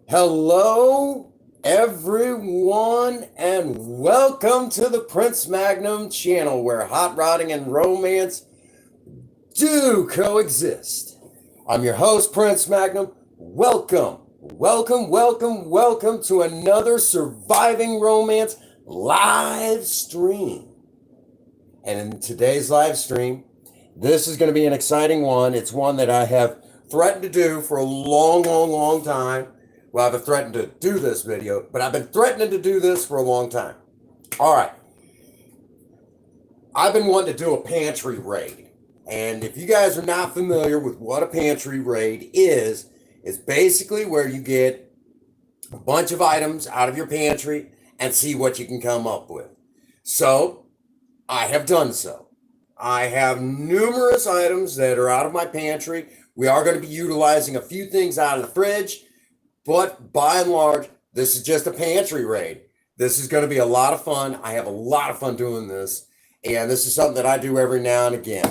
Hello, everyone, and welcome to the Prince Magnum channel where hot rodding and romance do coexist. I'm your host, Prince Magnum. Welcome to another Surviving Romance live stream. And in today's live stream, this is going to be an exciting one. It's one that I have threatened to do for a long time. Well, I haven't threatened to do this video, but I've been threatening to do this for a long time. All right. I've been wanting to do a pantry raid. And if you guys are not familiar with what a pantry raid is, it's basically where you get a bunch of items out of your pantry and see what you can come up with. So, I have done so. I have numerous items that are out of my pantry. We are going to be utilizing a few things out of the fridge. But by and large, this is just a pantry raid. This is going to be a lot of fun. I have a lot of fun doing this. And this is something that I do every now and again.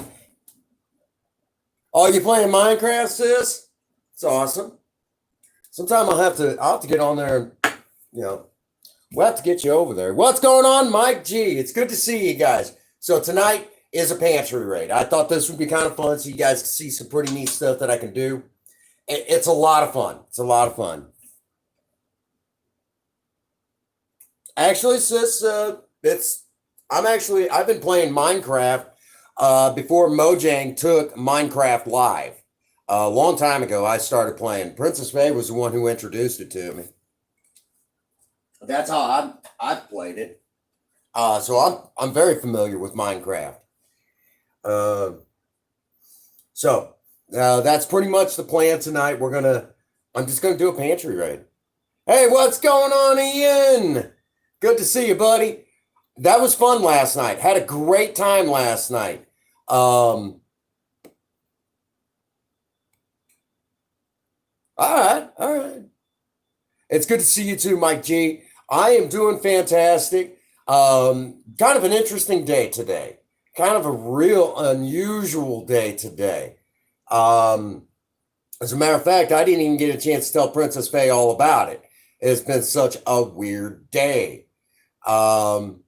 Oh, you playing Minecraft, sis? It's awesome. Sometime I'll have to get on there and, we'll have to get you over there. What's going on, Mike G? It's good to see you guys. So tonight is a pantry raid. I thought this would be kind of fun so you guys can see some pretty neat stuff that I can do. It's a lot of fun. It's a lot of fun. Actually, sis, I've been playing Minecraft before Mojang took Minecraft Live. A long time ago, I started playing. Princess May was the one who introduced it to me. That's how I've played it. So I'm very familiar with Minecraft. That's pretty much the plan tonight. I'm just gonna do a pantry raid. Hey, what's going on, Ian? Good to see you, buddy. That was fun last night. Had a great time last night. All right. It's good to see you too, Mike G. I am doing fantastic. Kind of an interesting day today. Kind of a real unusual day today. As a matter of fact, I didn't even get a chance to tell Princess Faye all about it. It's been such a weird day. The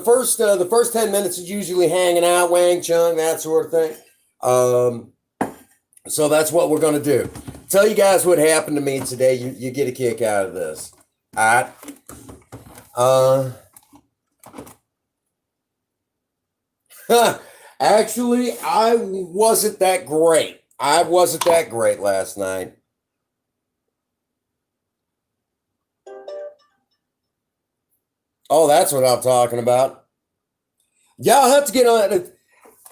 first 10 minutes is usually hanging out, Wang Chung, that sort of thing. So that's what we're going to do. Tell you guys what happened to me today. You get a kick out of this. All right. Actually, I wasn't that great. Last night. Oh, that's what I'm talking about. Yeah, I'll have to get on it.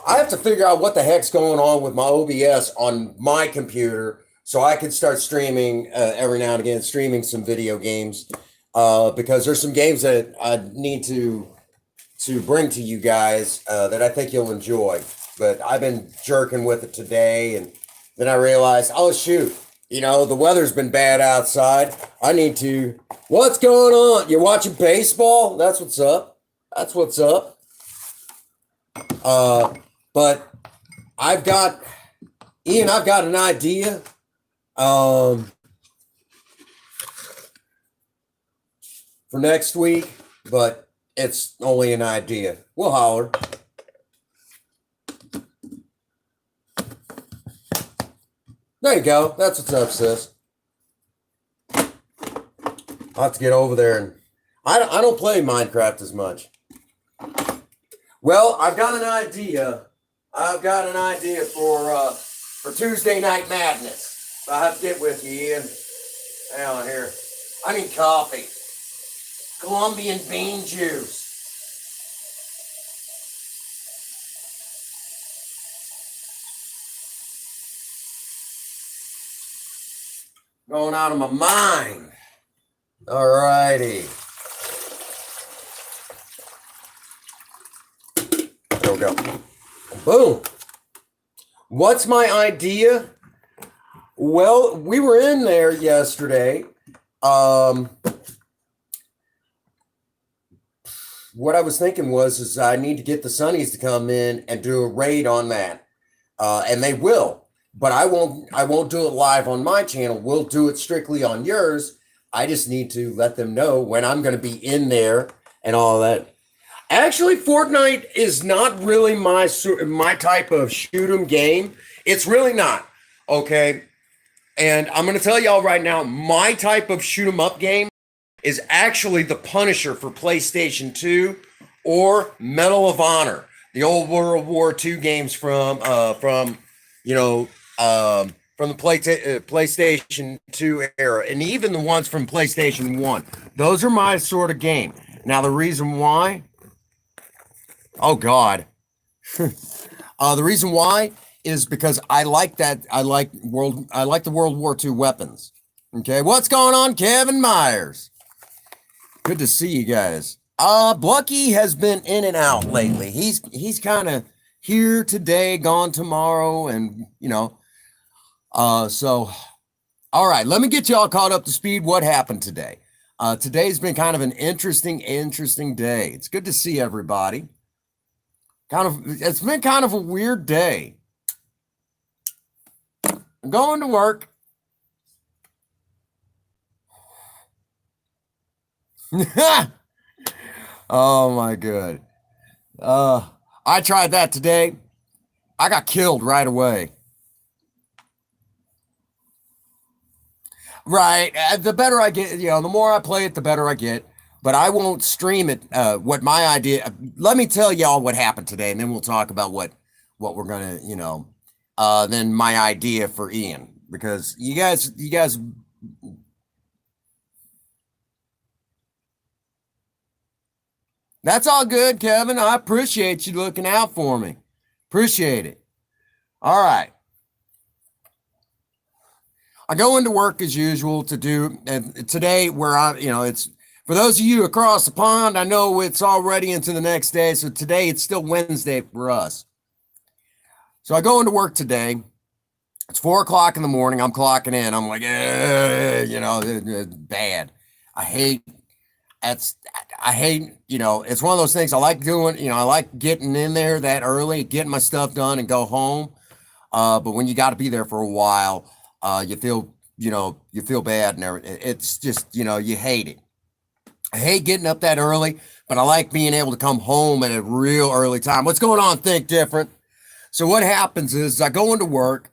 I have to figure out what the heck's going on with my OBS on my computer so I can start streaming every now and again, streaming some video games because there's some games that I need to bring to you guys that I think you'll enjoy. But I've been jerking with it today, and then I realized, oh, shoot, the weather's been bad outside. I need to... What's going on? You're watching baseball? That's what's up. But I've got an idea. For next week, but it's only an idea. We'll holler. There you go. That's what's up, sis. I'll have to get over there, and I don't play Minecraft as much. Well, I've got an idea. For Tuesday Night Madness. I'll have to get with you, Ian. Hang on here. I need coffee. Colombian bean juice. Going out of my mind. All righty. There we go. Boom. What's my idea? Well, we were in there yesterday. What I was thinking is I need to get the Sunnies to come in and do a raid on that. And they will. but I won't do it live on my channel. We'll do it strictly on yours. I just need to let them know when I'm going to be in there and all that. Actually, Fortnite is not really my type of shoot 'em game. It's really not. Okay. And I'm going to tell y'all right now, my type of shoot 'em up game is actually the Punisher for PlayStation 2 or Medal of Honor, the old World War II games from you know from the PlayStation 2 era, and even the ones from PlayStation 1. Those are my sort of game. Now the reason why, oh God, the reason why is because I like that. I like the World War II weapons. Okay, what's going on, Kevin Myers? Good to see you guys. Blucky has been in and out lately. He's kind of here today, gone tomorrow, and so all right, let me get y'all caught up to speed. What happened today? Today's been kind of an interesting day. It's good to see everybody. It's been kind of a weird day. I'm going to work. Oh my god. I tried that today. I got killed right away. Right. The better I get, the more I play it, the better I get. But I won't stream it. What my idea, let me tell y'all what happened today, and then we'll talk about what we're gonna, then my idea for Ian. Because you guys, that's all good, Kevin. I appreciate you looking out for me. Appreciate it. All right. I go into work as usual to do, and today where it's for those of you across the pond, I know it's already into the next day. So today it's still Wednesday for us. So I go into work today. It's 4 o'clock in the morning. I'm clocking in. I'm like, bad. I hate that's I hate, it's one of those things I like doing, I like getting in there that early, getting my stuff done and go home. But when you got to be there for a while, you feel bad and everything. It's just, you hate it. I hate getting up that early, but I like being able to come home at a real early time. What's going on? Think different. So what happens is I go into work,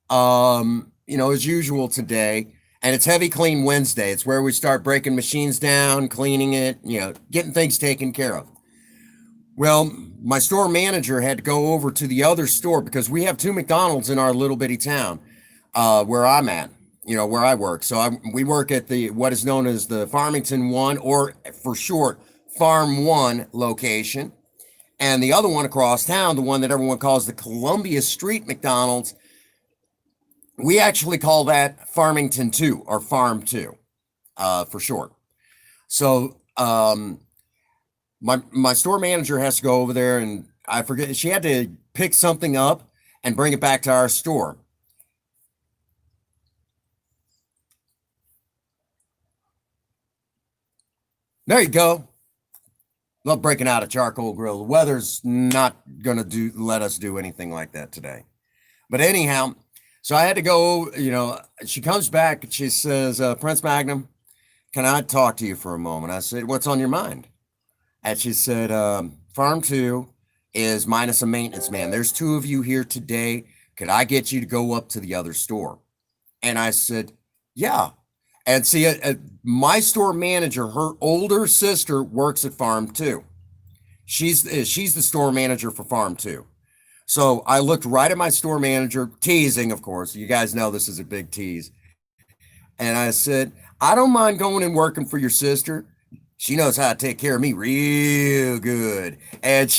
as usual today, and it's heavy clean Wednesday. It's where we start breaking machines down, cleaning it, getting things taken care of. Well, my store manager had to go over to the other store because we have two McDonald's in our little bitty town, where I'm at, where I work. So we work at the what is known as the Farmington One, or for short, Farm One location. And the other one across town, the one that everyone calls the Columbia Street McDonald's, we actually call that Farmington 2 or Farm 2, for short. So my store manager has to go over there, and I forget, she had to pick something up and bring it back to our store. There you go. Love breaking out a charcoal grill. The weather's not gonna let us do anything like that today. But anyhow, so I had to go, she comes back and she says, Prince Magnum, can I talk to you for a moment? I said, what's on your mind? And she said, Farm 2 is minus a maintenance man. There's two of you here today. Could I get you to go up to the other store? And I said, yeah. And see, my store manager, her older sister works at Farm 2. She's the store manager for Farm 2. So I looked right at my store manager, teasing, of course. You guys know this is a big tease. And I said, I don't mind going and working for your sister. She knows how to take care of me real good. And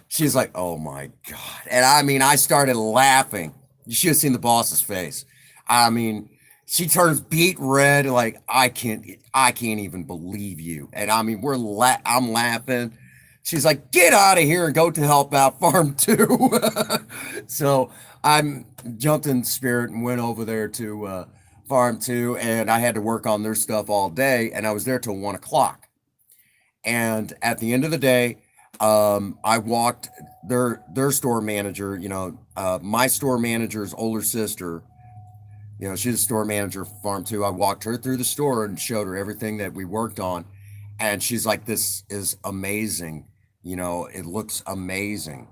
she's like, oh my God. And I mean, I started laughing. You should have seen the boss's face. I mean, she turns beet red, like, I can't even believe you. And I mean, I'm laughing. She's like, get out of here and go to help out Farm 2. So I'm jumped in spirit and went over there to Farm 2, and I had to work on their stuff all day, and I was there till 1 o'clock. And at the end of the day, I walked their store manager, my store manager's older sister, she's a store manager for Farm Two. I walked her through the store and showed her everything that we worked on. And she's like, this is amazing. It looks amazing.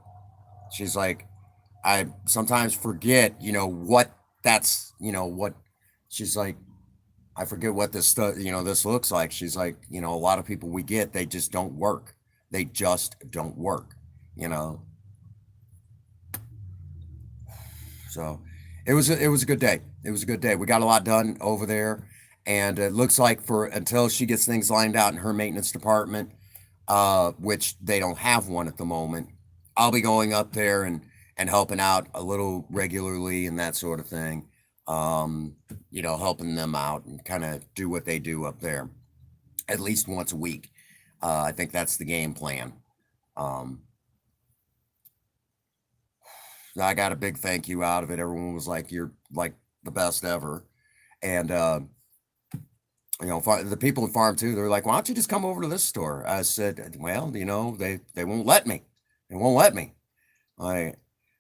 She's like, I sometimes forget, what that's, what she's like, I forget what this stuff, this looks like. She's like, a lot of people we get, they just don't work. They just don't work, you know. So it was a good day. It was a good day. We got a lot done over there, and it looks like for until she gets things lined out in her maintenance department, which they don't have one at the moment. I'll be going up there and helping out a little regularly and that sort of thing. Helping them out and kind of do what they do up there at least once a week. I think that's the game plan. Um, I got a big thank you out of it. Everyone was like, "You're like the best ever," and the people in Farm Two, they're like, "Why don't you just come over to this store?" I said, "Well, they won't let me. They won't let me." I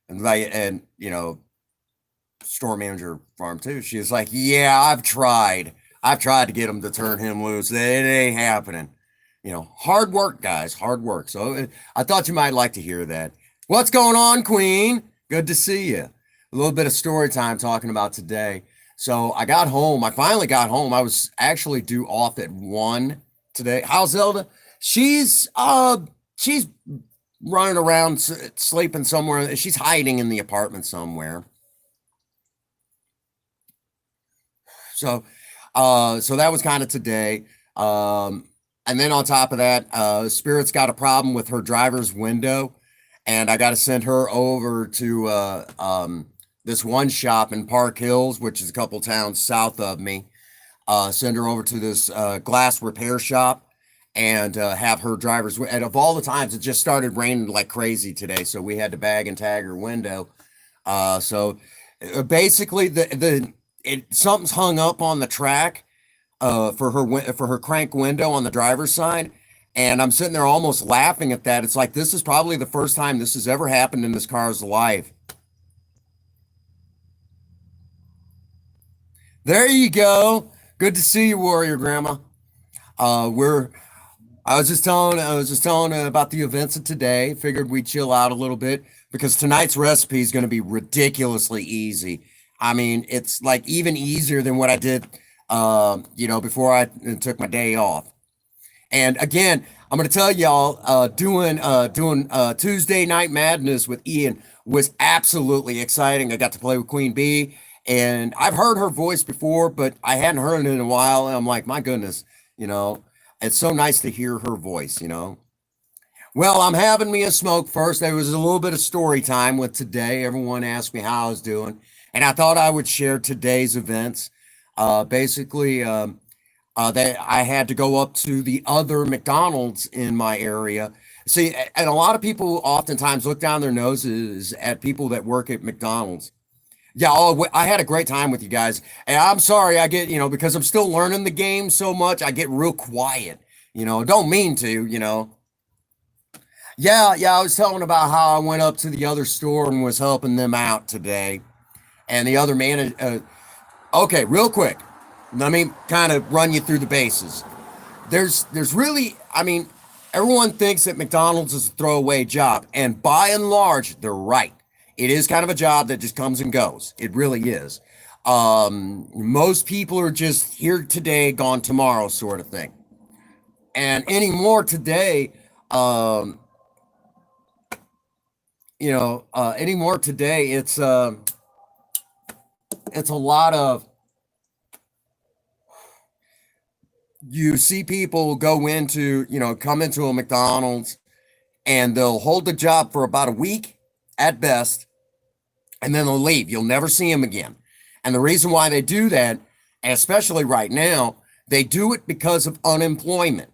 and store manager Farm Two, she was like, "Yeah, I've tried. I've tried to get them to turn him loose. It ain't happening." Hard work, guys, hard work. So I thought you might like to hear that. What's going on, Queen? Good to see you. A little bit of story time talking about today. So I got home. I finally got home. I was actually due off at 1 today. How's Zelda? She's running around sleeping somewhere. She's hiding in the apartment somewhere. So so that was kind of today. And then on top of that, Spirit's got a problem with her driver's window, and I got to send her over to this one shop in Park Hills, which is a couple towns south of me. Send her over to this glass repair shop and have her driver's. And of all the times, it just started raining like crazy today, so we had to bag and tag her window. So basically, something's hung up on the track for her crank window on the driver's side, and I'm sitting there almost laughing at that. It's like this is probably the first time this has ever happened in this car's life. There you go. Good to see you, Warrior Grandma. We're I was just telling about the events of today. Figured we'd chill out a little bit because tonight's recipe is going to be ridiculously easy. I mean, it's like even easier than what I did, before I took my day off. And again, I'm going to tell y'all, doing Tuesday Night Madness with Ian was absolutely exciting. I got to play with Queen Bee, and I've heard her voice before, but I hadn't heard it in a while. And I'm like, my goodness, you know, it's so nice to hear her voice. Well, I'm having me a smoke first. There was a little bit of story time with today. Everyone asked me how I was doing, and I thought I would share today's events. Basically, that I had to go up to the other McDonald's in my area. See, and a lot of people oftentimes look down their noses at people that work at McDonald's. Yeah, I had a great time with you guys. And I'm sorry, I get, because I'm still learning the game so much, I get real quiet. Don't mean to. Yeah, yeah, I was telling about how I went up to the other store and was helping them out today. And the other manager, okay, real quick, let me kind of run you through the bases. There's really, I mean, everyone thinks that McDonald's is a throwaway job, and by and large, they're right. It is kind of a job that just comes and goes. It really is. Most people are just here today, gone tomorrow, sort of thing. And anymore today, um, anymore today, it's a lot of you see people go into, come into a McDonald's and they'll hold the job for about a week at best, and then they'll leave. You'll never see them again. And the reason why they do that, and especially right now, they do it because of unemployment.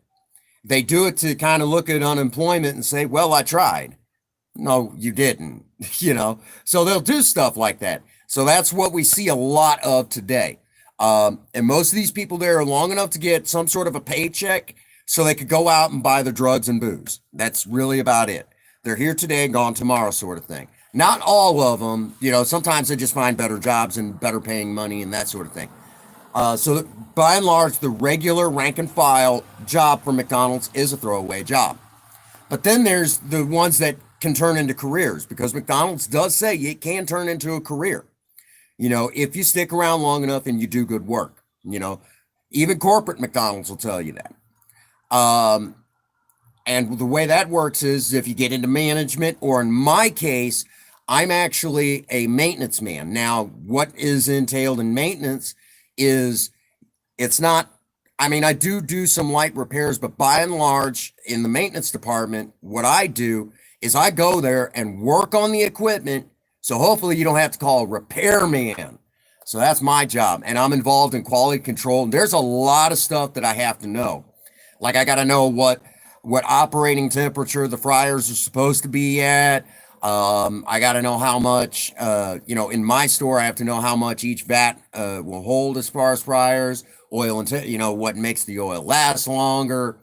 They do it to kind of look at unemployment and say, well, I tried. No, you didn't, So they'll do stuff like that. So that's what we see a lot of today. And most of these people there are long enough to get some sort of a paycheck. so they could go out and buy their drugs and booze. That's really about it. They're here today, gone tomorrow, sort of thing. Not all of them, sometimes they just find better jobs and better paying money and that sort of thing. So by and large, the regular rank and file job for McDonald's is a throwaway job. But then there's the ones that can turn into careers, because McDonald's does say it can turn into a career. If you stick around long enough and you do good work, even corporate McDonald's will tell you that. And the way that works is if you get into management, or in my case, I'm actually a maintenance man. Now, what is entailed in maintenance is it's not, I do some light repairs, but by and large, in the maintenance department, what I do is I go there and work on the equipment. So hopefully you don't have to call a repairman. So that's my job. And I'm involved in quality control. And there's a lot of stuff that I have to know. Like I got to know what operating temperature the fryers are supposed to be at. I got to know how much, in my store, I have to know how much each vat will hold as far as fryers, oil, and what makes the oil last longer.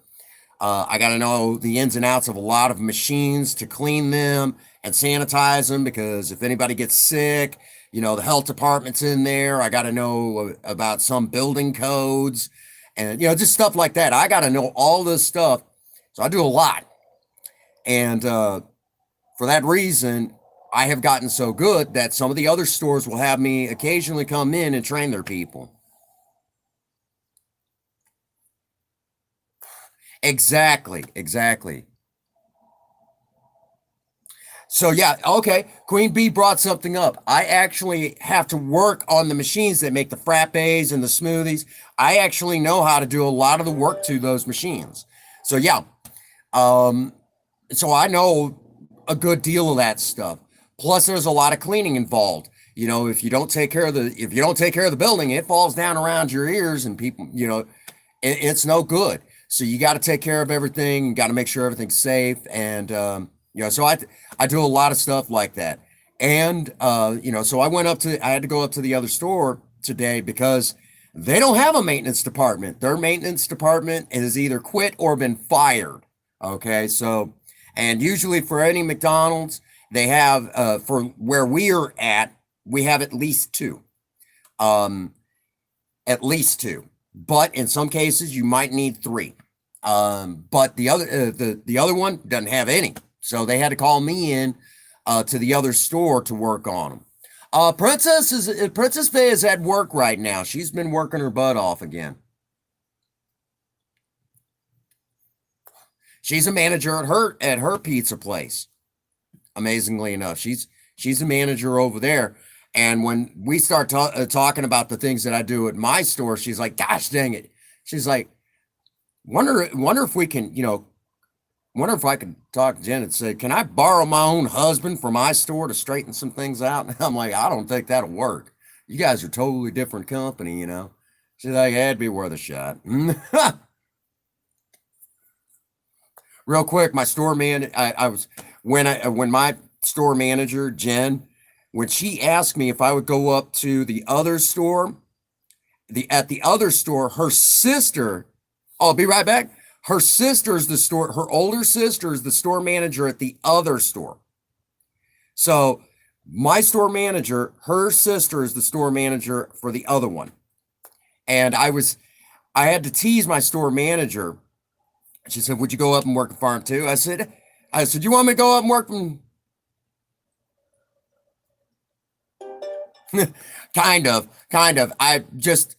I got to know the ins and outs of a lot of machines to clean them and sanitize them, because if anybody gets sick, the health department's in there. I got to know about some building codes and, just stuff like that. I got to know all this stuff. So I do a lot. And for that reason, I have gotten so good that some of the other stores will have me occasionally come in and train their people. Exactly. So yeah, okay. Queen Bee brought something up. I actually have to work on the machines that make the frappes and the smoothies. I actually know how to do a lot of the work to those machines. So yeah, so I know a good deal of that stuff. Plus, there's a lot of cleaning involved. If you don't take care of the building, it falls down around your ears, and people, it's no good. So you got to take care of everything. You got to make sure everything's safe, and so I do a lot of stuff like that. And so I had to go up to the other store today because they don't have a maintenance department. Their maintenance department has either quit or been fired. Okay, so, and usually for any McDonald's, they have, for where we're at, we have at least two. At least two. But in some cases, you might need three. But the other one doesn't have any. So they had to call me in to the other store to work on them. Princess Bay is at work right now. She's been working her butt off again. She's a manager at her pizza place. Amazingly enough, she's a manager over there. And when we start talking about the things that I do at my store, she's like, "Gosh, dang it!" She's like, "Wonder if we can, wonder if I could talk to Jen and say, can I borrow my own husband from my store to straighten some things out?" And I'm like, "I don't think that'll work. You guys are totally different company, She's like, "Yeah, it'd be worth a shot." Real quick, my store man, when my store manager, Jen, when she asked me if I would go up to the other store, at the other store, her sister, I'll be right back. Her sister's her older sister is the store manager at the other store. So my store manager, her sister is the store manager for the other one. And I had to tease my store manager. She said, "Would you go up and work the farm too?" I said, "You want me to go up and work from?" Kind of. I just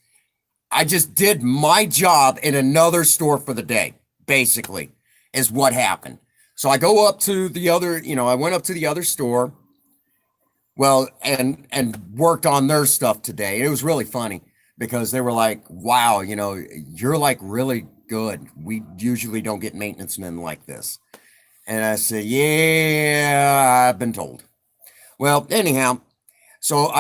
did my job in another store for the day, basically, is what happened. So I go up to the other, I went up to the other store, well, and worked on their stuff today. It was really funny because they were like, "Wow, you're like really good. We usually don't get maintenance men like this." And I said, "Yeah, I've been told." Well, anyhow, so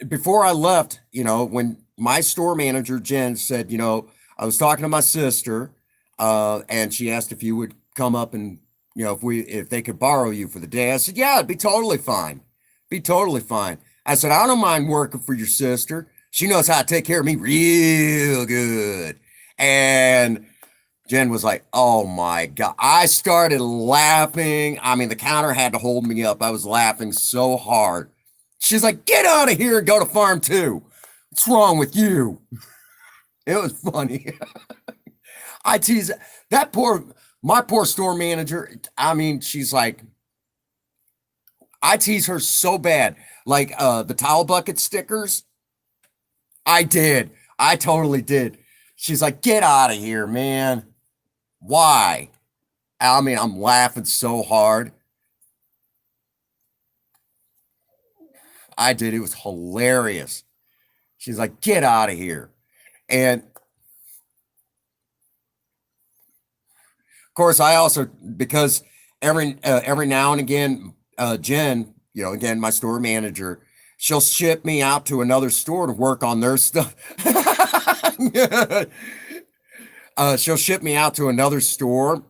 before I left, when my store manager, Jen, said, I was talking to my sister, and she asked if you would come up and, if they could borrow you for the day. I said, "Yeah, it'd be totally fine. Be totally fine." I said, "I don't mind working for your sister. She knows how to take care of me real good." And Jen was like, "Oh my God." I started laughing. I mean, the counter had to hold me up. I was laughing so hard. She's like, "Get out of here and go to farm two. What's wrong with you?" It was funny. I tease that my poor store manager. I mean, she's like, I tease her so bad. Like the towel bucket stickers. I did. I totally did. She's like, "Get out of here, man." Why? I mean, I'm laughing so hard. I did. It was hilarious. She's like, "Get out of here." And of course, I also, because every now and again, Jen, again, my store manager, she'll ship me out to another store to work on their stuff. She'll ship me out to another store,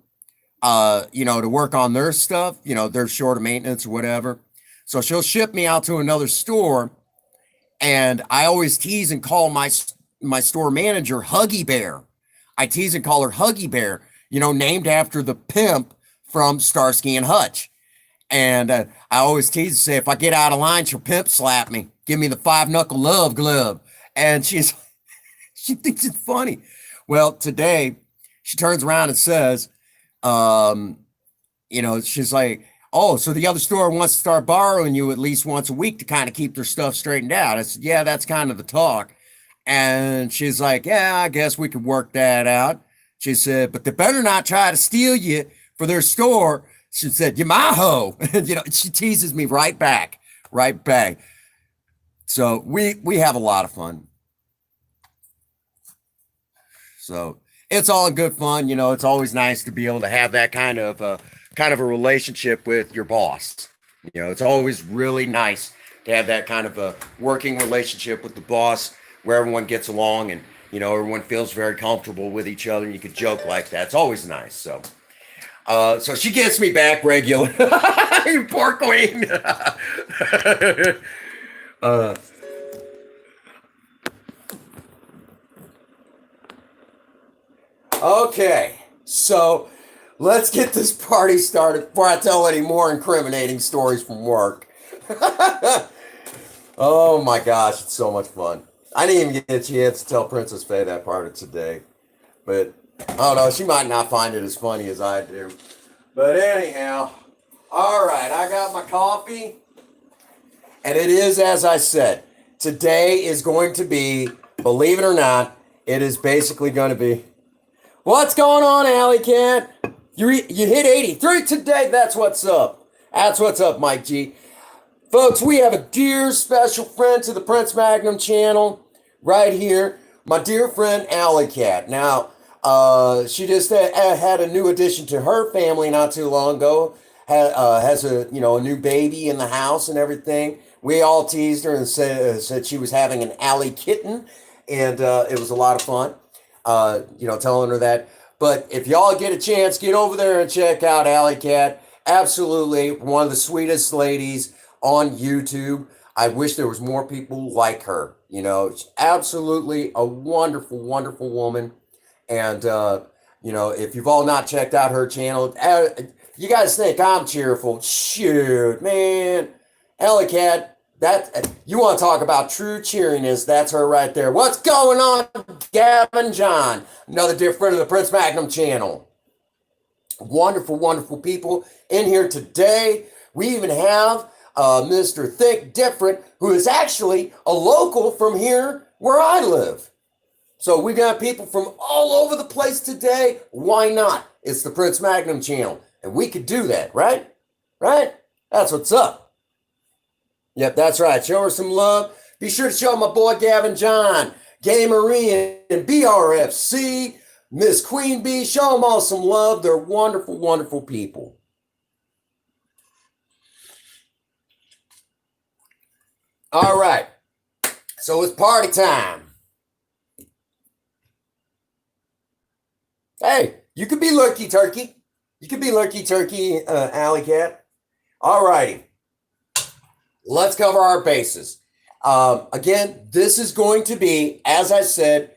to work on their stuff. They're short of maintenance or whatever. So she'll ship me out to another store, and I always tease and call my store manager Huggy Bear. I tease and call her Huggy Bear, named after the pimp from Starsky and Hutch. And I always tease and say, if I get out of line, she'll pimp slap me, give me the five knuckle love glove. And she thinks it's funny. Well, today she turns around and says, she's like, "Oh, so the other store wants to start borrowing you at least once a week to kind of keep their stuff straightened out." I said, "Yeah, that's kind of the talk." And she's like, "Yeah, I guess we could work that out." She said, "But they better not try to steal you for their store." She said, "You're my hoe." She teases me right back, right back. So we have a lot of fun. So it's all good fun. It's always nice to be able to have that kind of a relationship with your boss. It's always really nice to have that kind of a working relationship with the boss where everyone gets along and everyone feels very comfortable with each other and you could joke like that. It's always nice. So she gets me back regular. Poor queen. uh, okay, so let's get this party started before I tell any more incriminating stories from work. Oh my gosh, it's so much fun. I didn't even get a chance to tell Princess Faye that part of today, but I don't know, she might not find it as funny as I do. But anyhow, all right, I got my coffee, and it is as I said. Today is going to be, believe it or not, it is basically going to be. What's going on, Alley Cat? You hit 83 today. That's what's up. That's what's up, Mike G. Folks, we have a dear special friend to the Prince Magnum channel right here. My dear friend, Alley Cat. Now, she just had a new addition to her family not too long ago. Has a new baby in the house and everything. We all teased her and said she was having an Alley kitten, and it was a lot of fun. Telling her that. But if y'all get a chance, get over there and check out Alley Cat. Absolutely one of the sweetest ladies on YouTube. I wish there was more people like her. Absolutely a wonderful, wonderful woman. And, if you've all not checked out her channel, you guys think I'm cheerful. Shoot, man. Alley Cat, that you want to talk about true cheeriness, that's her right there. What's going on, Gavin John? Another dear friend of the Prince Magnum channel. Wonderful, wonderful people in here today. We even have Mr. Think Different, who is actually a local from here where I live. So we got people from all over the place today. Why not? It's the Prince Magnum channel, and we could do that, right? Right? That's what's up. Yep, that's right. Show her some love. Be sure to show my boy Gavin John, Gay Marie, and BRFC, Miss Queen Bee. Show them all some love. They're wonderful, wonderful people. All right. So it's party time. Hey, you could be Lurky Turkey. You could be Lurky Turkey, Alley Cat. All righty. Let's cover our bases. Again, this is going to be, as I said,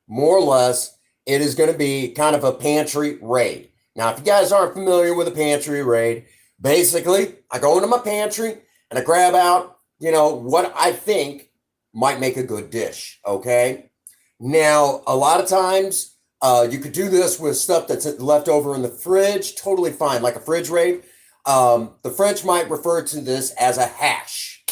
more or less it is going to be kind of a pantry raid. Now, if you guys aren't familiar with a pantry raid, basically, I go into my pantry and I grab out, what I think might make a good dish. Okay. Now, a lot of times, you could do this with stuff that's left over in the fridge. Totally fine, like a fridge raid. The French might refer to this as a hash.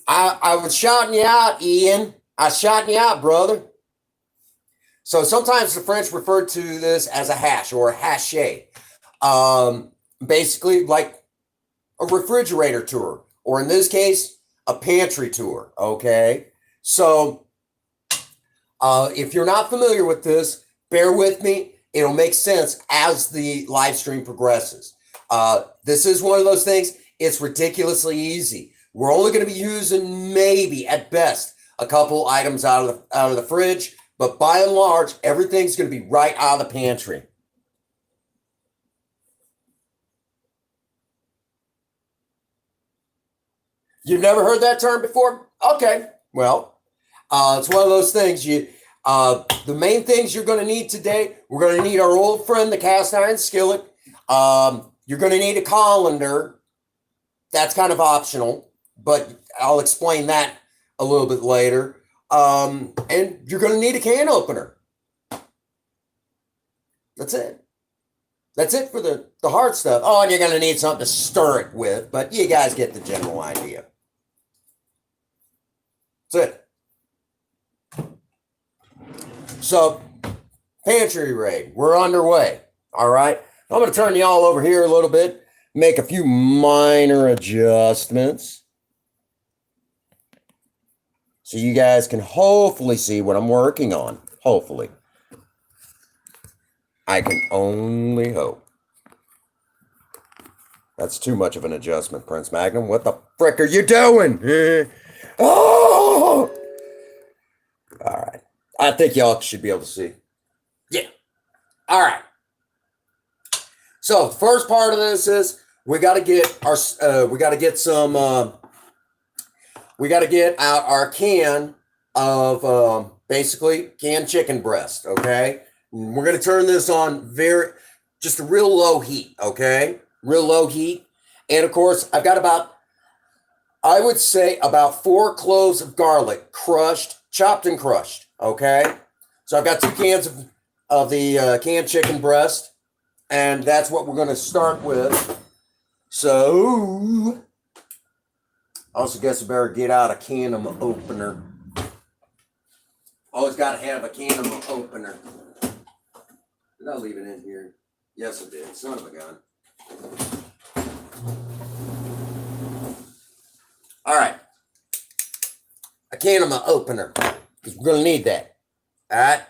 I was shouting you out, Ian. I was shouting you out, brother. So sometimes the French refer to this as a hash or a haché. Basically, like a refrigerator tour, or in this case, a pantry tour. Okay. So if you're not familiar with this, bear with me. It'll make sense as the live stream progresses. This is one of those things, it's ridiculously easy. We're only going to be using maybe at best a couple items out of the fridge, but by and large, everything's going to be right out of the pantry. You've never heard that term before? Okay, well, it's one of those things. The main things you're going to need today, we're going to need our old friend, the cast iron skillet. You're going to need a colander. That's kind of optional, but I'll explain that a little bit later. And you're going to need a can opener. That's it. That's it for the hard stuff. Oh, and you're going to need something to stir it with, but you guys get the general idea. That's it. So, pantry raid, we're underway. All right. I'm going to turn y'all over here a little bit, make a few minor adjustments, so you guys can hopefully see what I'm working on. Hopefully. I can only hope. That's too much of an adjustment, Prince Magnum. What the frick are you doing? Oh! All right. I think y'all should be able to see. Yeah. All right. So the first part of this is we got to get out our can of basically canned chicken breast. Okay. We're going to turn this on just a real low heat. Okay. Real low heat. And of course, I've got I would say about 4 cloves of garlic, chopped and crushed. Okay. So I've got 2 cans of the canned chicken breast, and that's what we're going to start with. So I also guess I better get out a can opener. Always got to have a can opener. Did I leave it in here? Yes, I did. Son of a gun. All right. A can opener, because we're going to need that. All right.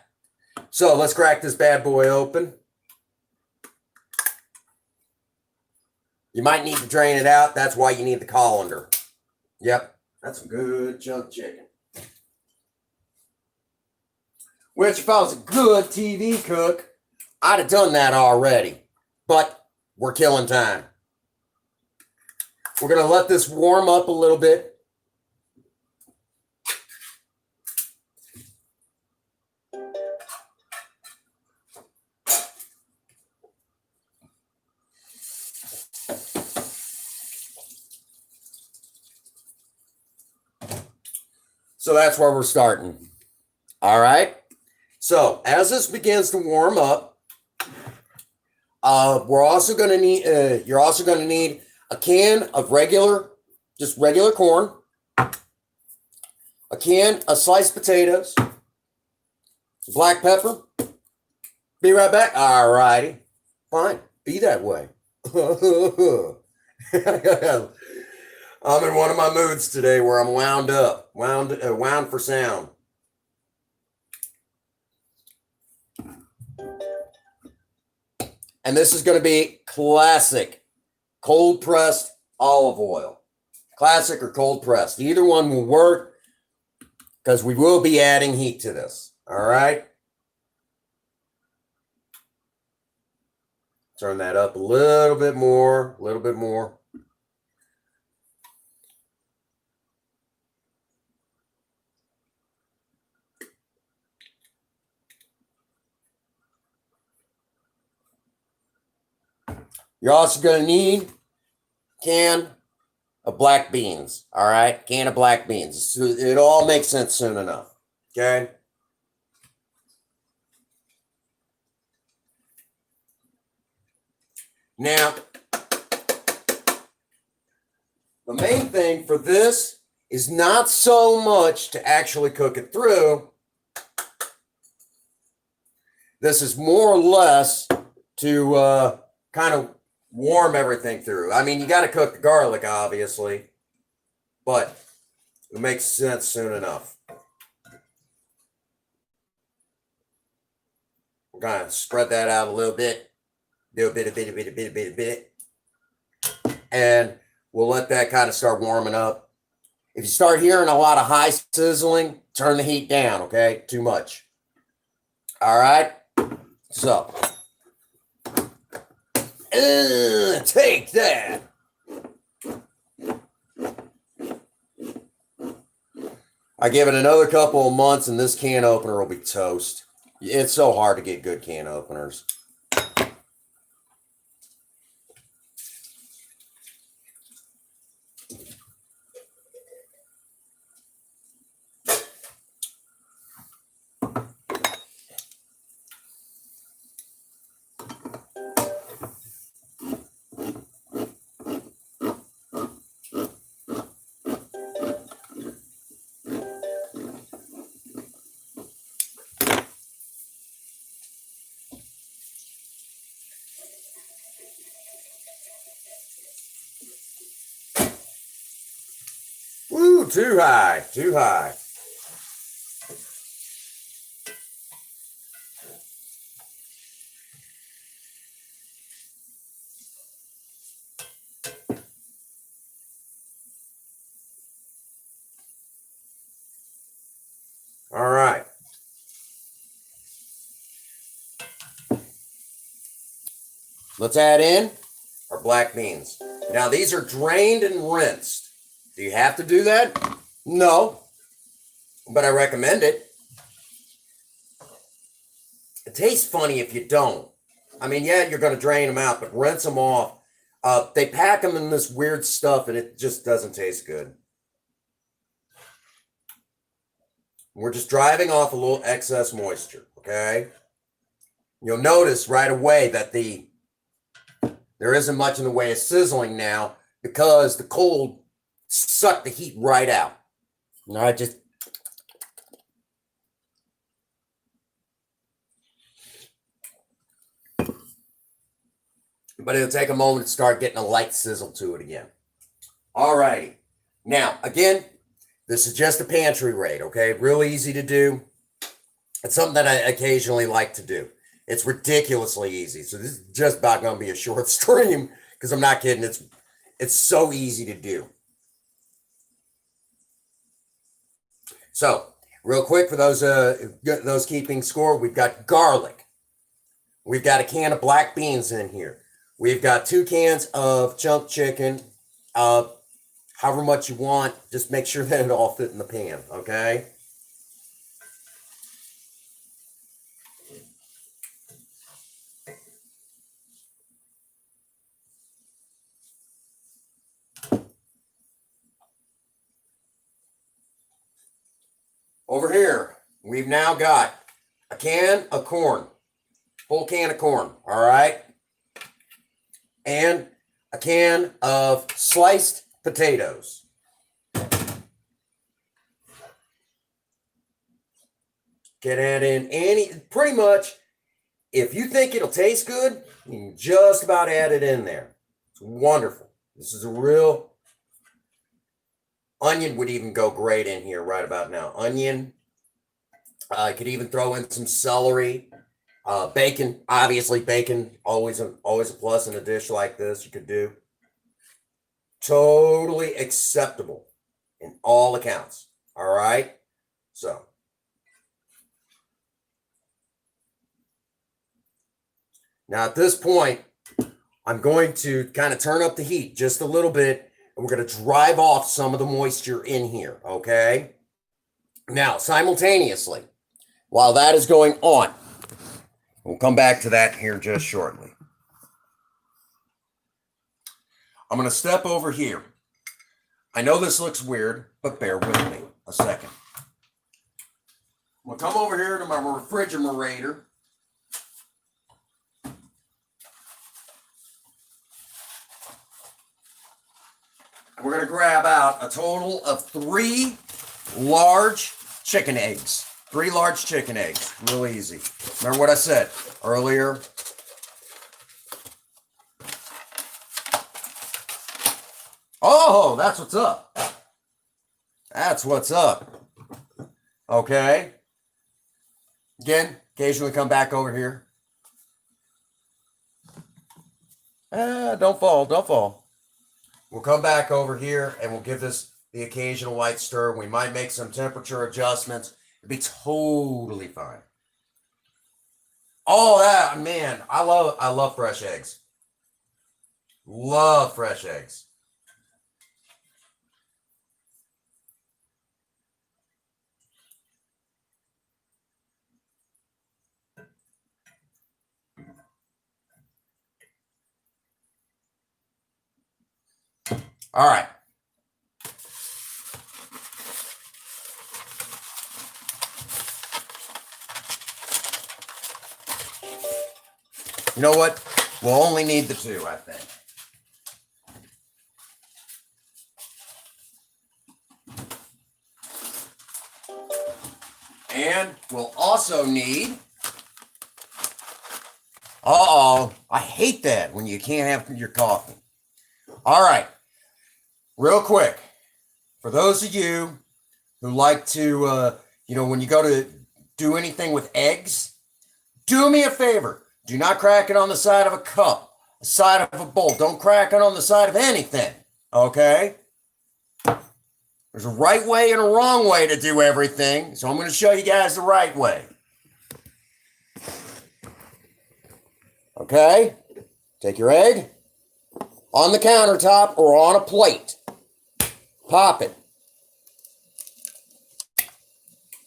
So let's crack this bad boy open. You might need to drain it out. That's why you need the colander. Yep. That's some good chunk chicken. Which, if I was a good TV cook, I'd have done that already. But we're killing time. We're going to let this warm up a little bit. So that's where we're starting. All right. So as this begins to warm up, you're also going to need a can of regular corn, a can of sliced potatoes, some black pepper. Be right back. All righty. Fine. Be that way. I'm in one of my moods today where I'm wound up, wound for sound. And this is going to be classic cold pressed olive oil. Classic or cold pressed. Either one will work, because we will be adding heat to this. All right. Turn that up a little bit more, You're also going to need a can of black beans. All right, can of black beans. It all makes sense soon enough. Okay. Now, the main thing for this is not so much to actually cook it through. This is more or less to kind of warm everything through. I mean, you got to cook the garlic, obviously, but it makes sense soon enough. We're going to spread that out a little bit. Do a bit. And we'll let that kind of start warming up. If you start hearing a lot of high sizzling, turn the heat down, okay? Too much. All right? So, take that. I give it another couple of months and this can opener will be toast. It's so hard to get good can openers. Woo, too high, too high. All right. Let's add in our black beans. Now, these are drained and rinsed. Do you have to do that? No, but I recommend it. It tastes funny if you don't. I mean, yeah, you're going to drain them out, but rinse them off. They pack them in this weird stuff, and it just doesn't taste good. We're just driving off a little excess moisture, okay? You'll notice right away that there isn't much in the way of sizzling now because the cold sucked the heat right out. All right, just but it'll take a moment to start getting a light sizzle to it again. All right. Now, again, this is just a pantry raid, okay? Real easy to do. It's something that I occasionally like to do. It's ridiculously easy. So this is just about going to be a short stream because I'm not kidding. It's so easy to do. So, real quick for those keeping score, we've got garlic. We've got a can of black beans in here. We've got 2 cans of chunk chicken. However much you want, just make sure that it all fit in the pan, okay? Over here, we've now got a can of corn, whole can of corn, all right? And a can of sliced potatoes. Can add in pretty much, if you think it'll taste good, you can just about add it in there. It's wonderful. This is a real, onion would even go great in here right about now. Onion, I could even throw in some celery, bacon. Obviously, bacon always a plus in a dish like this. You could do totally acceptable in all accounts. All right, so now at this point, I'm going to kind of turn up the heat just a little bit, and we're going to drive off some of the moisture in here. Okay. Now, simultaneously, while that is going on, we'll come back to that here just shortly. I'm going to step over here. I know this looks weird, but bear with me a second. We'll come over here to my refrigerator. We're going to grab out a total of 3 large chicken eggs. 3 large chicken eggs. Real easy. Remember what I said earlier? Oh, that's what's up. That's what's up. Okay. Again, occasionally come back over here. Don't fall, don't fall. We'll come back over here and we'll give this the occasional light stir. We might make some temperature adjustments. It'll be totally fine. Oh, that, man, I love fresh eggs. Love fresh eggs. All right. You know what? We'll only need the 2, I think. And we'll also need... Uh-oh. I hate that when you can't have your coffee. All right. Real quick. For those of you who like to, when you go to do anything with eggs, do me a favor. Do not crack it on the side of a cup, the side of a bowl. Don't crack it on the side of anything, okay? There's a right way and a wrong way to do everything, so I'm going to show you guys the right way. Okay? Take your egg on the countertop or on a plate. Pop it.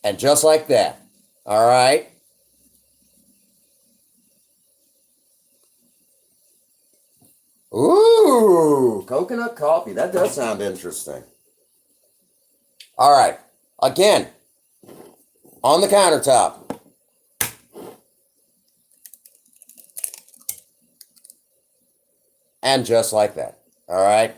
And just like that, all right? Ooh, coconut coffee. That does sound interesting. All right. Again, on the countertop. And just like that. All right.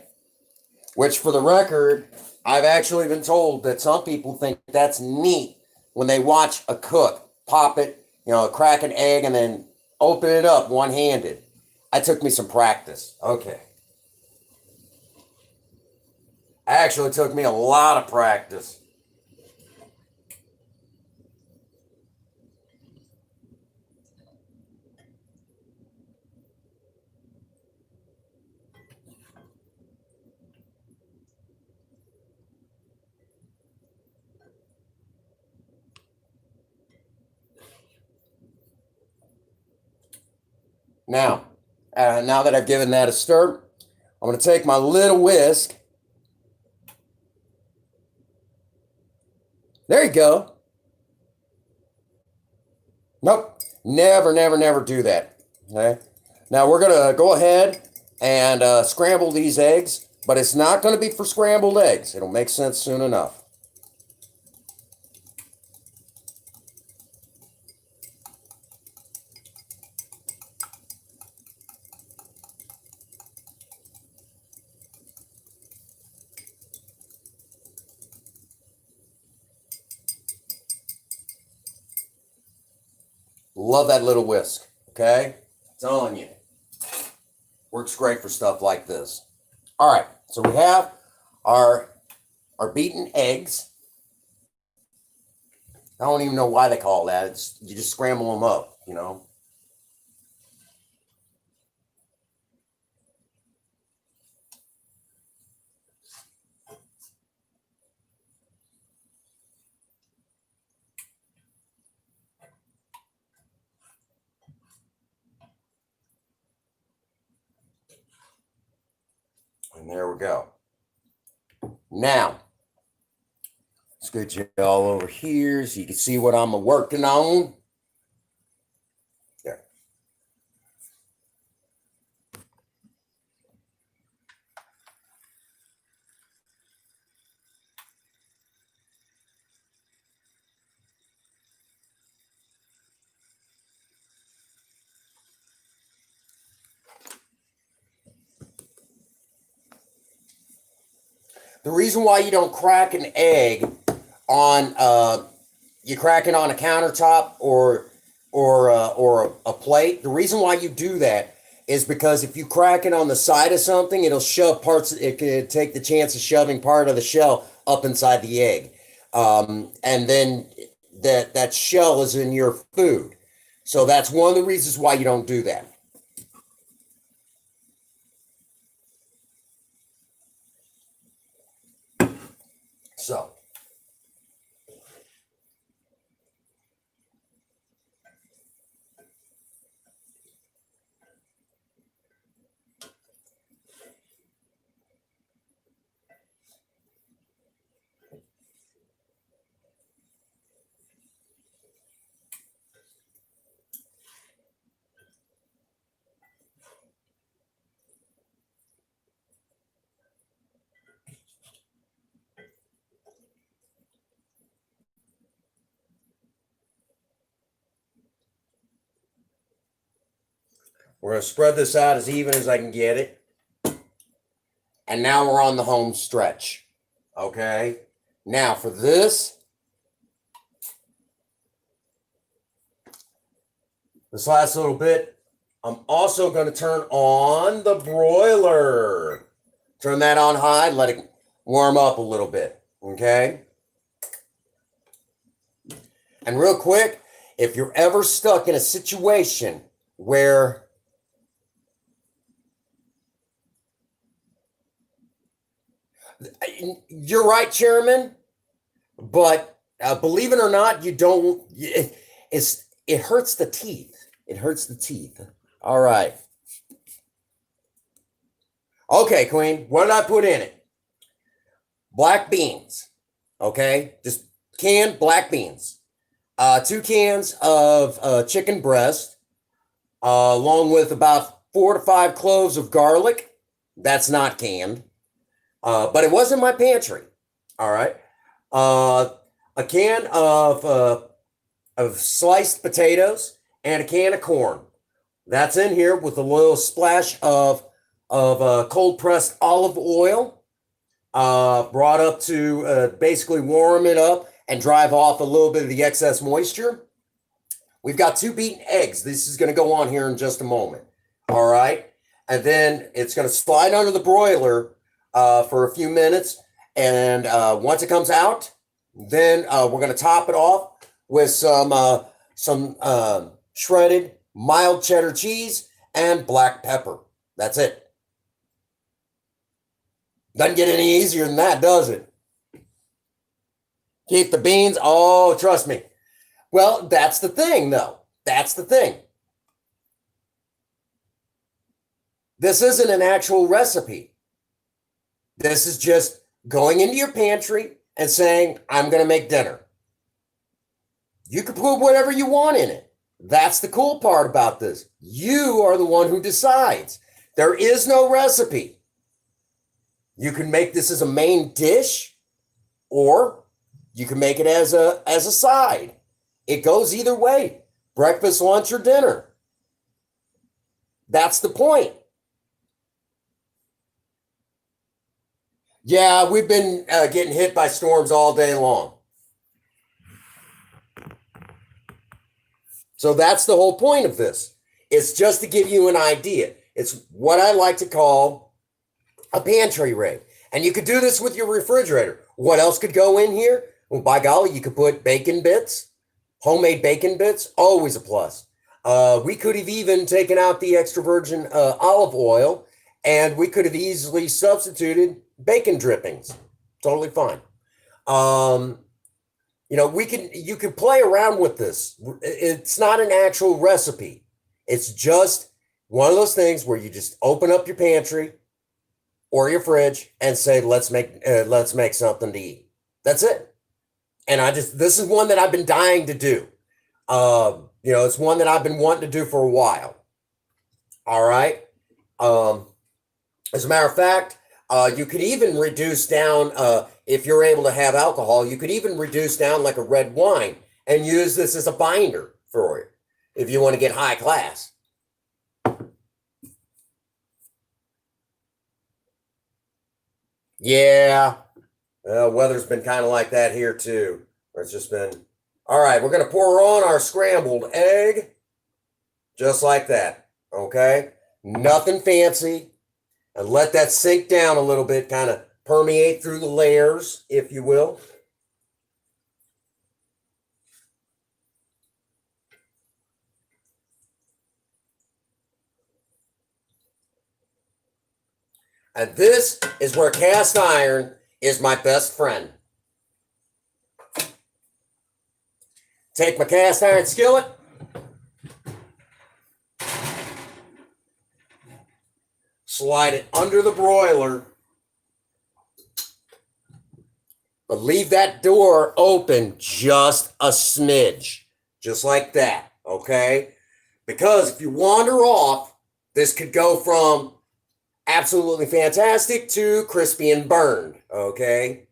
Which, for the record, I've actually been told that some people think that's neat when they watch a cook pop it, crack an egg and then open it up one-handed. It took me some practice. Okay. Actually, it took me a lot of practice. Now that I've given that a stir, I'm going to take my little whisk. There you go. Nope. Never do that. Okay. Now we're going to go ahead and scramble these eggs, but it's not going to be for scrambled eggs. It'll make sense soon enough. Love that little whisk, okay? I'm telling you. Works great for stuff like this. All right, so we have our beaten eggs. I don't even know why they call that. You just scramble them up, And there we go. Now, scoot you all over here so you can see what I'm working on. There. The reason why you don't crack an egg on you crack it on a countertop or a plate. The reason why you do that is because if you crack it on the side of something, it'll shove parts. It could take the chance of shoving part of the shell up inside the egg, and then that shell is in your food. So that's one of the reasons why you don't do that. So. We're going to spread this out as even as I can get it. And now we're on the home stretch. Okay. Now for this last little bit, I'm also going to turn on the broiler. Turn that on high, let it warm up a little bit. Okay. And real quick, if you're ever stuck in a situation where you're right, Chairman, but believe it or not, you don't. It hurts the teeth. It hurts the teeth. All right. Okay, Queen. What did I put in it? Black beans. Okay, just canned black beans. 2 cans of chicken breast, along with about 4 to 5 cloves of garlic. That's not canned. But it was in my pantry. All right. A can of sliced potatoes and a can of corn. That's in here with a little splash of cold pressed olive oil, brought up to basically warm it up and drive off a little bit of the excess moisture. We've got 2 beaten eggs. This is going to go on here in just a moment. All right. And then it's going to slide under the broiler for a few minutes. And once it comes out, then we're going to top it off with some shredded mild cheddar cheese and black pepper. That's it. Doesn't get any easier than that, does it? Keep the beans. Oh, trust me. Well, that's the thing, though. That's the thing. This isn't an actual recipe. This is just going into your pantry and saying, I'm going to make dinner. You can put whatever you want in it. That's the cool part about this. You are the one who decides. There is no recipe. You can make this as a main dish, or you can make it as a side. It goes either way. Breakfast, lunch, or dinner. That's the point. Yeah, we've been getting hit by storms all day long. So that's the whole point of this. It's just to give you an idea. It's what I like to call a pantry raid. And you could do this with your refrigerator. What else could go in here? Well, by golly, you could put bacon bits, homemade bacon bits, always a plus. We could have even taken out the extra virgin olive oil, and we could have easily substituted bacon drippings. Totally fine. You can play around with this. It's not an actual recipe. It's just one of those things where you just open up your pantry or your fridge and say, let's make something to eat. That's it. And this is one that I've been dying to do. It's one that I've been wanting to do for a while. All right. As a matter of fact, you could even reduce down, if you're able to have alcohol, you could even reduce down like a red wine and use this as a binder for it if you want to get high class. Yeah, Weather's been kind of like that here too. Where it's just been. All right, we're going to pour on our scrambled egg. Just like that. Okay? Nothing fancy. And let that sink down a little bit, kind of permeate through the layers, if you will. And this is where cast iron is my best friend. Take my cast iron skillet. Slide it under the broiler. But leave that door open just a smidge. Just like that, okay? Because if you wander off, this could go from absolutely fantastic to crispy and burned, okay?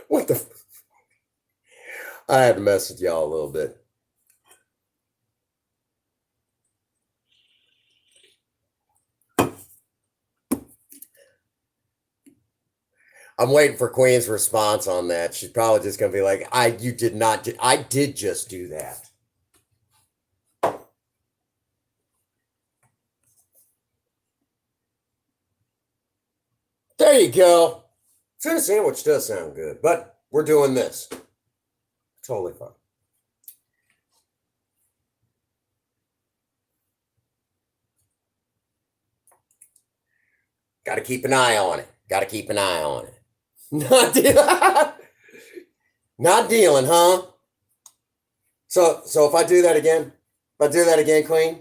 What the? I had to mess with y'all a little bit. I'm waiting for Queen's response on that. She's probably just gonna be like, I did just do that. There you go. Tuna sandwich does sound good, but we're doing this. Totally fine. Got to keep an eye on it. Got to keep an eye on it. Not dealing, huh? So if I do that again, Queen.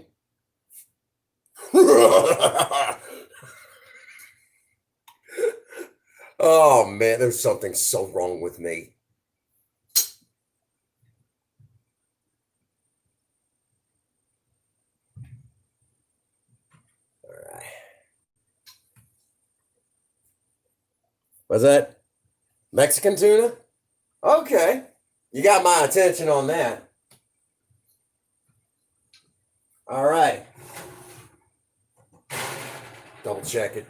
Oh man, there's something so wrong with me. All right. Was that Mexican tuna? Okay. You got my attention on that. All right. Double check it.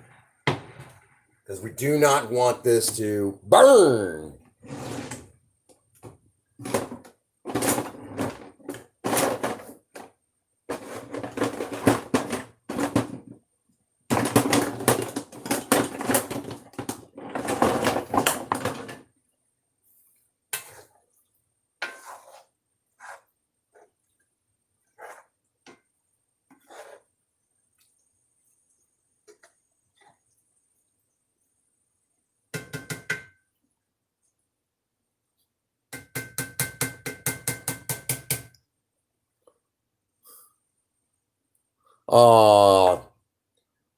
Because we do not want this to burn. Oh,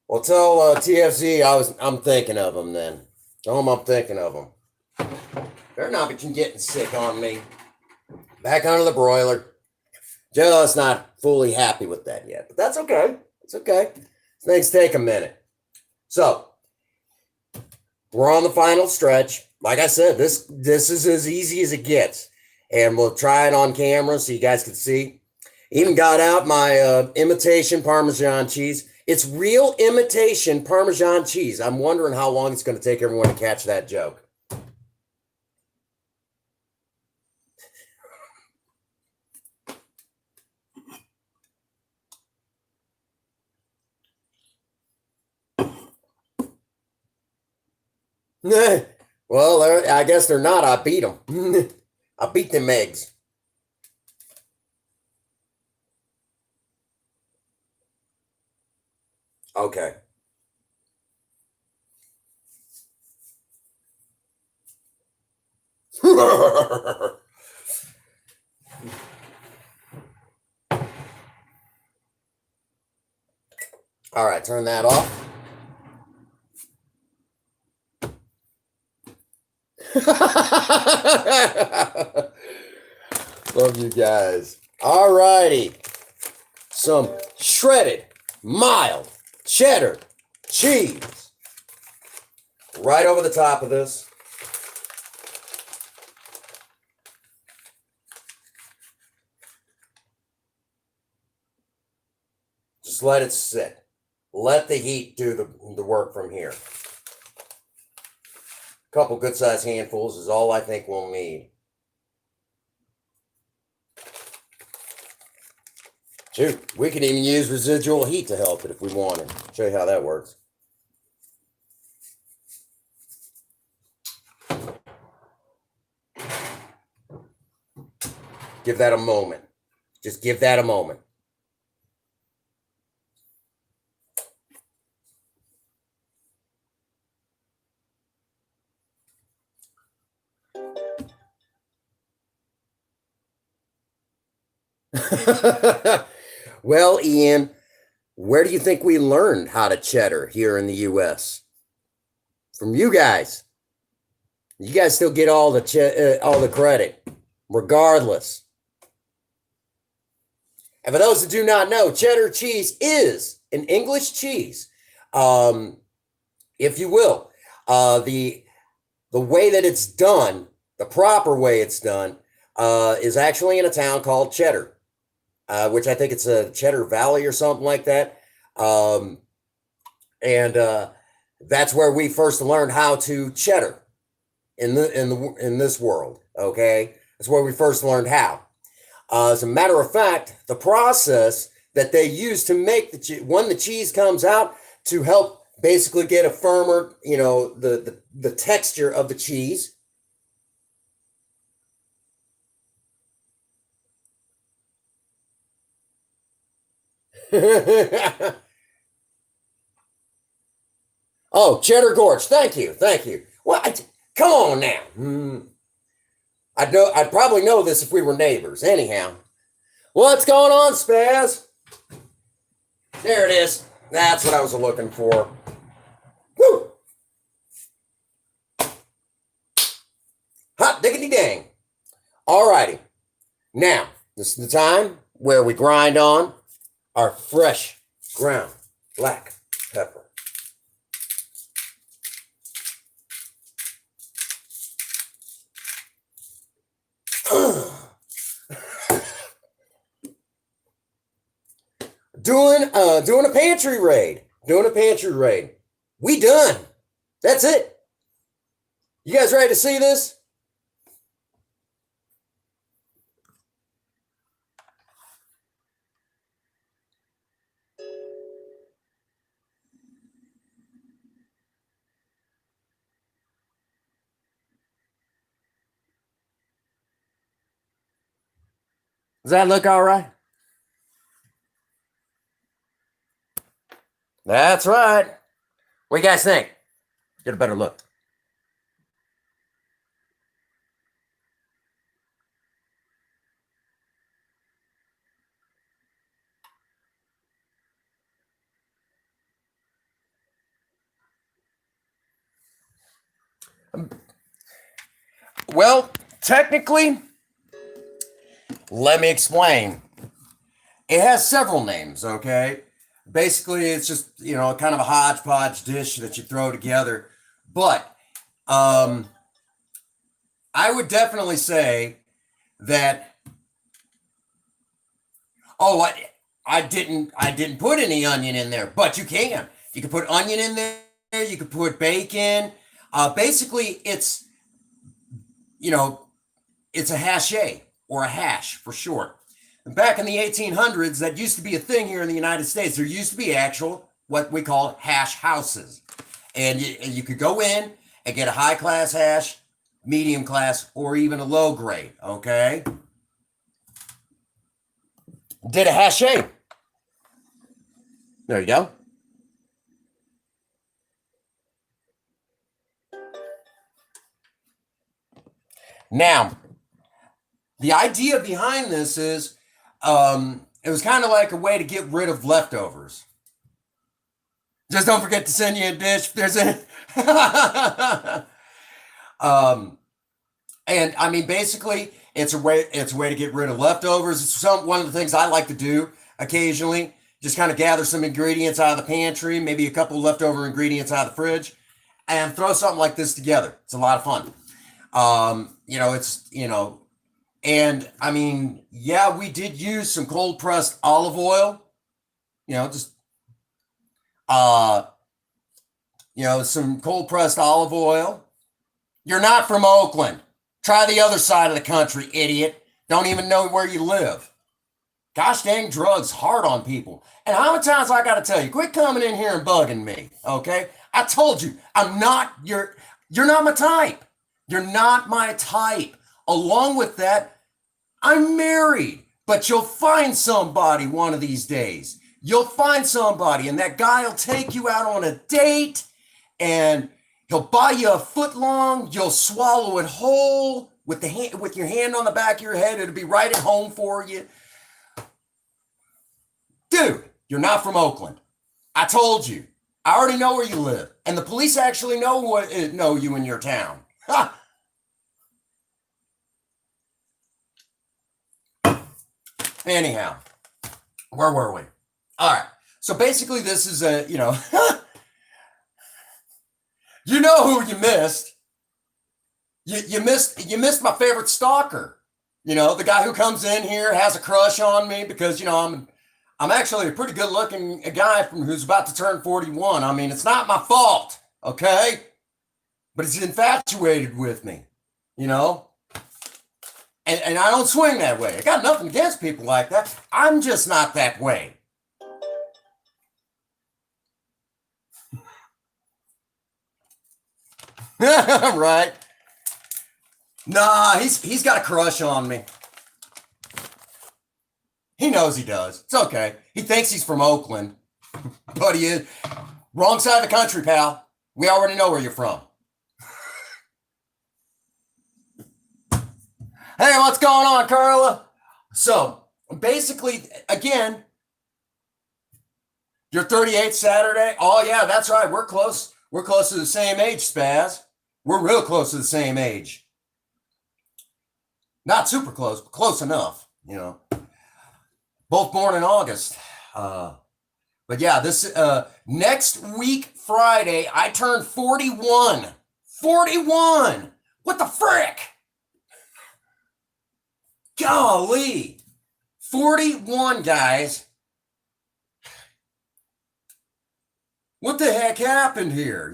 well, tell TFZ I'm thinking of them then. Tell them I'm thinking of them. They're not getting sick on me. Back onto the broiler. Just not fully happy with that yet, but that's okay. It's okay. Things take a minute. So we're on the final stretch. Like I said, this is as easy as it gets, and we'll try it on camera so you guys can see. Even got out my imitation Parmesan cheese. It's real imitation Parmesan cheese. I'm wondering how long it's going to take everyone to catch that joke. Well, I guess they're not. I beat them. I beat them eggs. Okay. All right, turn that off. Love you guys. All righty. Some shredded, mild cheddar cheese right over the top of this. Just let it sit. Let the heat do the work from here. A couple good-sized handfuls is all I think we'll need. Shoot, we can even use residual heat to help it if we wanted. Show you how that works. Give that a moment. Just give that a moment. Well, Ian, where do you think we learned how to cheddar here in the U.S.? From you guys. You guys still get all the credit, regardless. And for those that do not know, cheddar cheese is an English cheese, if you will. The way that it's done, the proper way it's done, is actually in a town called Cheddar. Which I think it's a Cheddar Valley or something like that. And that's where we first learned how to cheddar in this world. Okay, that's where we first learned how. As a matter of fact, the process that they use to make when the cheese comes out to help basically get a firmer, the texture of the cheese. Oh, Cheddar Gorge. Thank you. Well, come on now. I'd probably know this if we were neighbors. Anyhow, what's going on, Spaz? There it is. That's what I was looking for. Woo! Hot diggity dang. All righty. Now, this is the time where we grind on our fresh ground black pepper. Doing a pantry raid. We done. That's it. You guys ready to see this? Does that look all right? That's right. What do you guys think? Get a better look. Well, technically, let me explain. It has several names, okay? Basically, it's just, kind of a hodgepodge dish that you throw together. But I would definitely say that, I didn't put any onion in there, but you can. You can put onion in there, you can put bacon. Basically, it's a hachet or a hash for short. Back in the 1800s, that used to be a thing here in the United States. There used to be actual, what we call hash houses. And you could go in and get a high class hash, medium class, or even a low grade, okay? Did a hachet. There you go. Now, the idea behind this is, it was kind of like a way to get rid of leftovers. Just don't forget to send you a dish if there's any. And I mean, basically, it's a way to get rid of leftovers. It's one of the things I like to do occasionally Just kind of gather some ingredients out of the pantry, maybe a couple leftover ingredients out of the fridge, and throw something like this together. It's a lot of fun. And I mean, yeah, we did use some cold pressed olive oil, just, uh, some cold pressed olive oil. You're not from Oakland. Try the other side of the country, idiot. Don't even know where you live. Gosh dang, drugs hard on people. And how many times I got to tell you, quit coming in here and bugging me, okay? I told you, you're not my type. You're not my type. Along with that, I'm married, but you'll find somebody one of these days. You'll find somebody, and that guy will take you out on a date, and he'll buy you a foot long. You'll swallow it whole with your hand on the back of your head. It'll be right at home for you. Dude, you're not from Oakland. I told you. I already know where you live, and the police actually know you in your town. Ha! Anyhow, where were we? All right. So basically, this is you know who you missed. You missed my favorite stalker. The guy who comes in here, has a crush on me because I'm actually a pretty good looking guy who's about to turn 41. I mean, it's not my fault, okay? But he's infatuated with me, And I don't swing that way. I got nothing against people like that. I'm just not that way. Right? Nah, he's got a crush on me. He knows he does. It's okay. He thinks he's from Oakland, but he is. Wrong side of the country, pal. We already know where you're from. Hey, what's going on, Carla? So, basically, again, you're 38 Saturday. Oh, yeah, that's right. We're close. We're close to the same age, Spaz. We're real close to the same age. Not super close, but close enough, Both born in August. But yeah, this next week, Friday, I turn 41. 41! What the frick? Golly! 41, guys. What the heck happened here,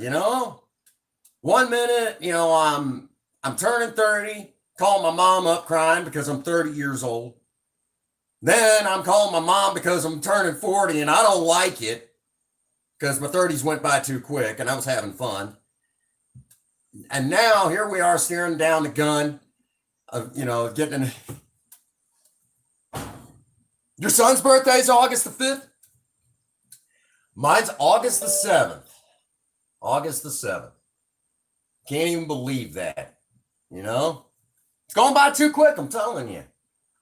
1 minute, I'm turning 30, calling my mom up crying because I'm 30 years old. Then I'm calling my mom because I'm turning 40 and I don't like it because my 30s went by too quick and I was having fun. And now here we are staring down the gun of, getting in. Your son's birthday is August the 5th? Mine's August the 7th. August the 7th. Can't even believe that. It's going by too quick, I'm telling you.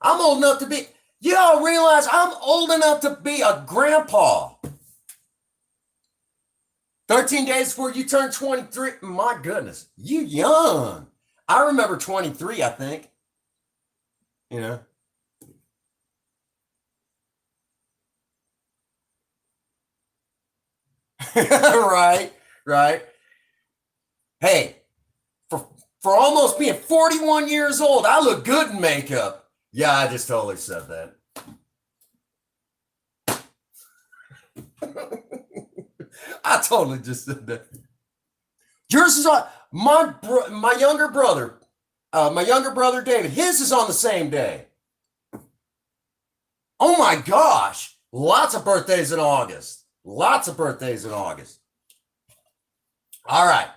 I'm old enough to be... Y'all realize I'm old enough to be a grandpa. 13 days before you turn 23. My goodness, you young. I remember 23, I think. Right. Hey, for almost being 41 years old, I look good in makeup. Yeah, I just totally said that. I totally just said that. Yours is on my younger brother. My younger brother David. His is on the same day. Oh my gosh! Lots of birthdays in August. Lots of birthdays in August. All right.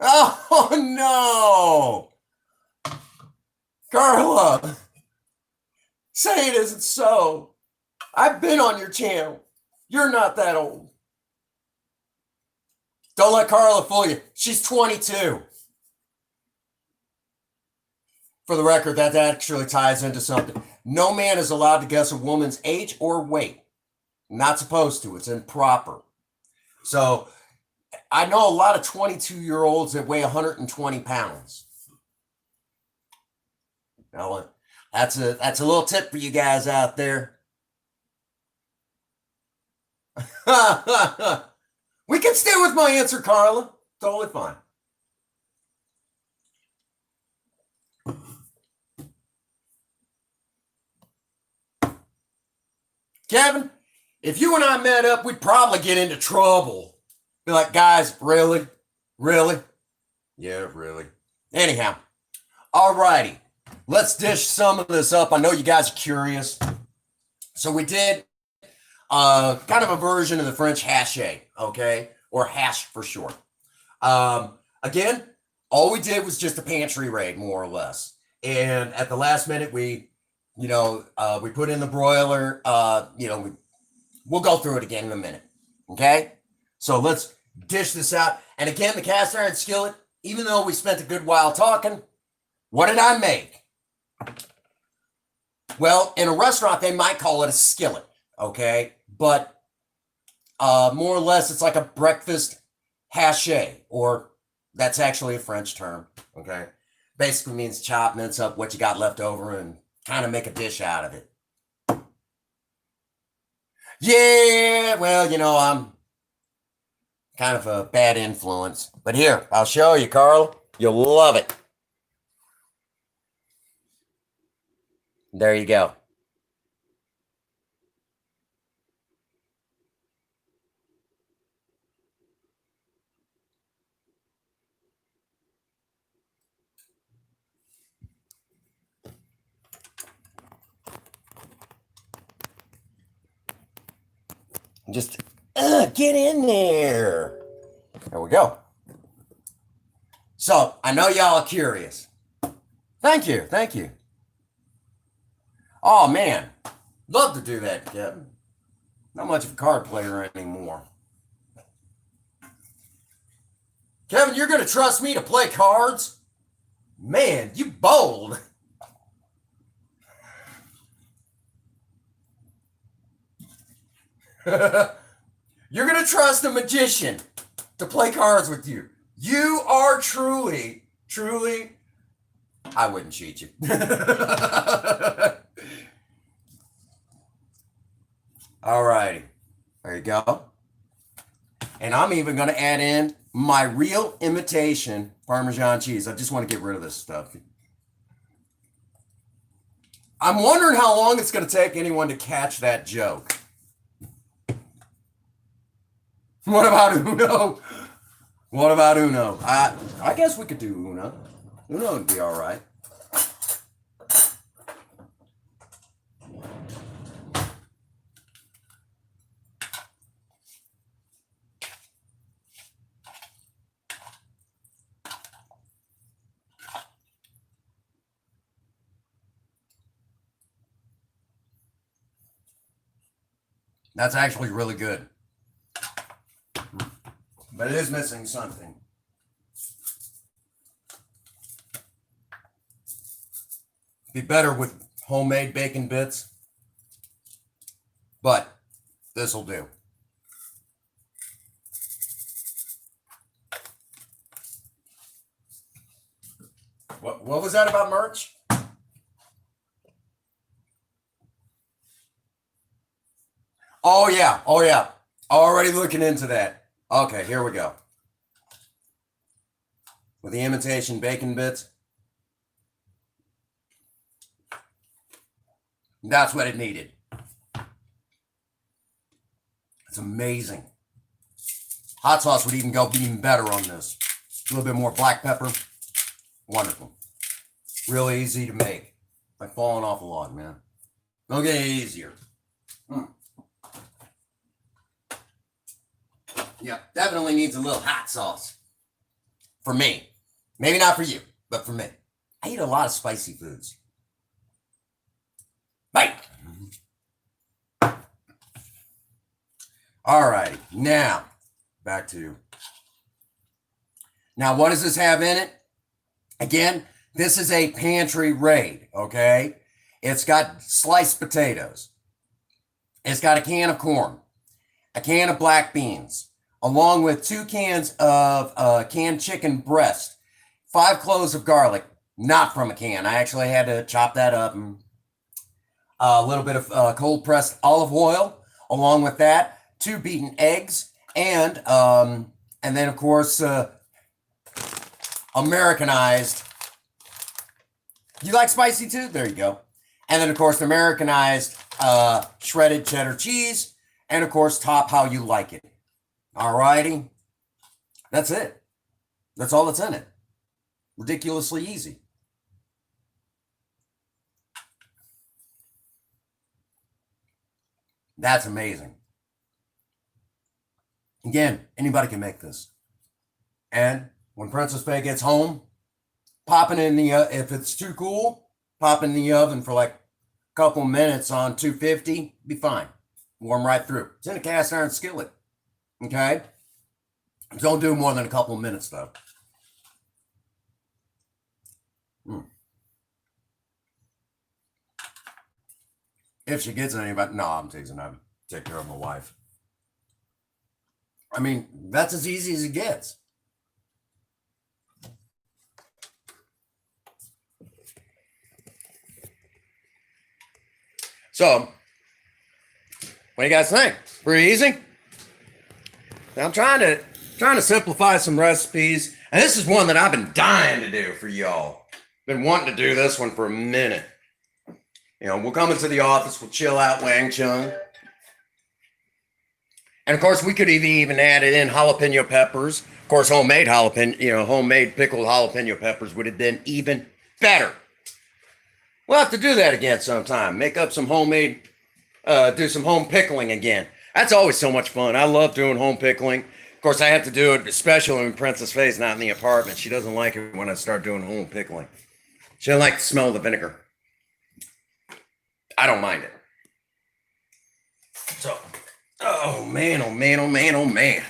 Oh no! Carla, say it isn't so. I've been on your channel. You're not that old. Don't let Carla fool you. She's 22. For the record, that actually ties into something. No man is allowed to guess a woman's age or weight. Not supposed to. It's improper. So I know a lot of 22-year-olds that weigh 120 pounds. Now, That's a little tip for you guys out there. We can stay with my answer, Carla. Totally fine. Kevin, if you and I met up, we'd probably get into trouble. Be like, guys, really? Really? Yeah, really. Anyhow, alrighty. Let's dish some of this up. I know you guys are curious. So we did kind of a version of the French hache, okay? Or hash for short. Again, all we did was just a pantry raid, more or less. And at the last minute, we put in the broiler. We'll go through it again in a minute, okay? So let's dish this out. And again, the cast iron skillet, even though we spent a good while talking, what did I make? Well, in a restaurant, they might call it a skillet, okay? But more or less, it's like a breakfast hache, or that's actually a French term, okay? Basically means chop, mince up what you got left over and kind of make a dish out of it. Yeah, well, I'm kind of a bad influence. But here, I'll show you, Carl. You'll love it. There you go. Just get in there. There we go. So I know y'all are curious. Thank you. Thank you. Oh, man. Love to do that, Kevin. Not much of a card player anymore. Kevin, you're going to trust me to play cards? Man, you bold. You're going to trust a magician to play cards with you. You are truly, I wouldn't cheat you. All righty. There you go. And I'm even going to add in my real imitation Parmesan cheese. I just want to get rid of this stuff. I'm wondering how long it's going to take anyone to catch that joke. What about Uno? What about Uno? I guess we could do Uno. Uno would be all right. That's actually really good. But it is missing something. Be better with homemade bacon bits. But this will do. What was that about merch? Oh yeah. Already looking into that. Okay, here we go. With the imitation bacon bits. That's what it needed. It's amazing. Hot sauce would even go even better on this. A little bit more black pepper. Wonderful. Really easy to make. Like falling off a log, man. Don't get any easier. Yeah, definitely needs a little hot sauce. For me. Maybe not for you, but for me. I eat a lot of spicy foods. Bite. All right, now back to. Now, what does this have in it? Again, this is a pantry raid, okay? It's got sliced potatoes. It's got a can of corn, a can of black beans, along with 2 cans of canned chicken breast, 5 cloves of garlic, not from a can. I actually had to chop that up and a little bit of cold pressed olive oil, along with that, 2 beaten eggs, and then of course Americanized. You like spicy too? There you go. And then of course Americanized shredded cheddar cheese, and of course top how you like it. All righty, that's it. That's all that's in it. Ridiculously easy. That's amazing. Again, anybody can make this. And when Princess Faye gets home, pop it in the if it's too cool, pop it in the oven for like a couple minutes on 250, be fine. Warm right through. It's in a cast iron skillet. Okay? Don't do more than a couple minutes though. If she gets anybody, no, I'm teasing. I take care of my wife. I mean, that's as easy as it gets. So, what do you guys think? Pretty easy. Now, I'm trying to simplify some recipes, and this is one that I've been dying to do for y'all. Been wanting to do this one for a minute. You know, we'll come into the office, we'll chill out Wang Chung. And of course, we could even added in jalapeno peppers. Of course, homemade pickled jalapeno peppers would have been even better. We'll have to do that again sometime. Make up some homemade, do some home pickling again. That's always so much fun. I love doing home pickling. Of course, I have to do it, especially when Princess Faye's not in the apartment. She doesn't like it when I start doing home pickling. She doesn't like the smell of the vinegar. I don't mind it. So, oh man, oh man, oh man, oh man.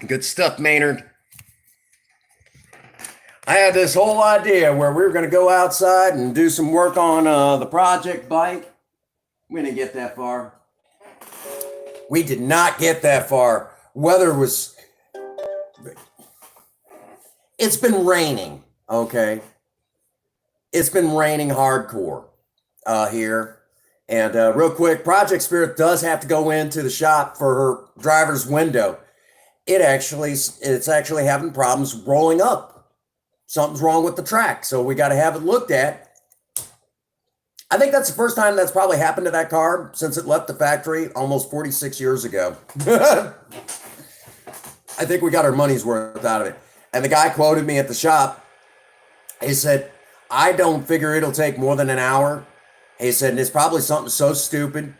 Good stuff, Maynard. I had this whole idea where we were going to go outside and do some work on the project bike. We didn't get that far. We did not get that far. Weather was... It's been raining, okay? It's been raining hardcore here. And real quick, Project Spirit does have to go into the shop for her driver's window. It's actually having problems rolling up. Something's wrong with the track, so we got to have it looked at. I think that's the first time that's probably happened to that car since it left the factory almost 46 years ago. I think we got our money's worth out of it. And the guy quoted me at the shop. He said, I don't figure it'll take more than an hour. He said, and it's probably something so stupid.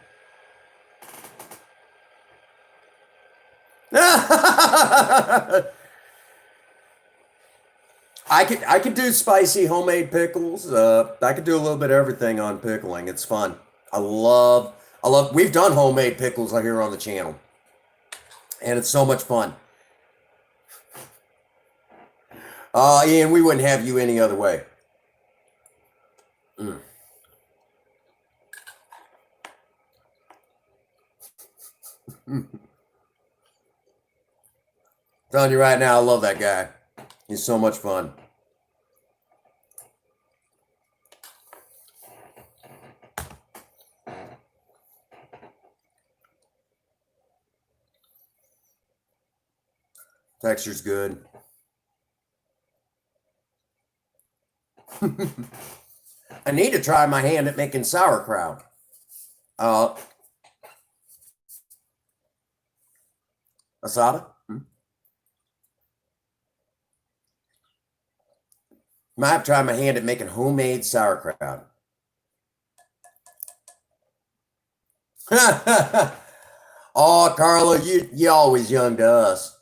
I could do spicy homemade pickles. I could do a little bit of everything on pickling. It's fun. I love, we've done homemade pickles here on the channel. And it's so much fun. Ian, we wouldn't have you any other way. Telling you right now, I love that guy. He's so much fun. Texture's good. I need to try my hand at making sauerkraut. Asada? Might have to try my hand at making homemade sauerkraut. Oh, Carla, you always young to us.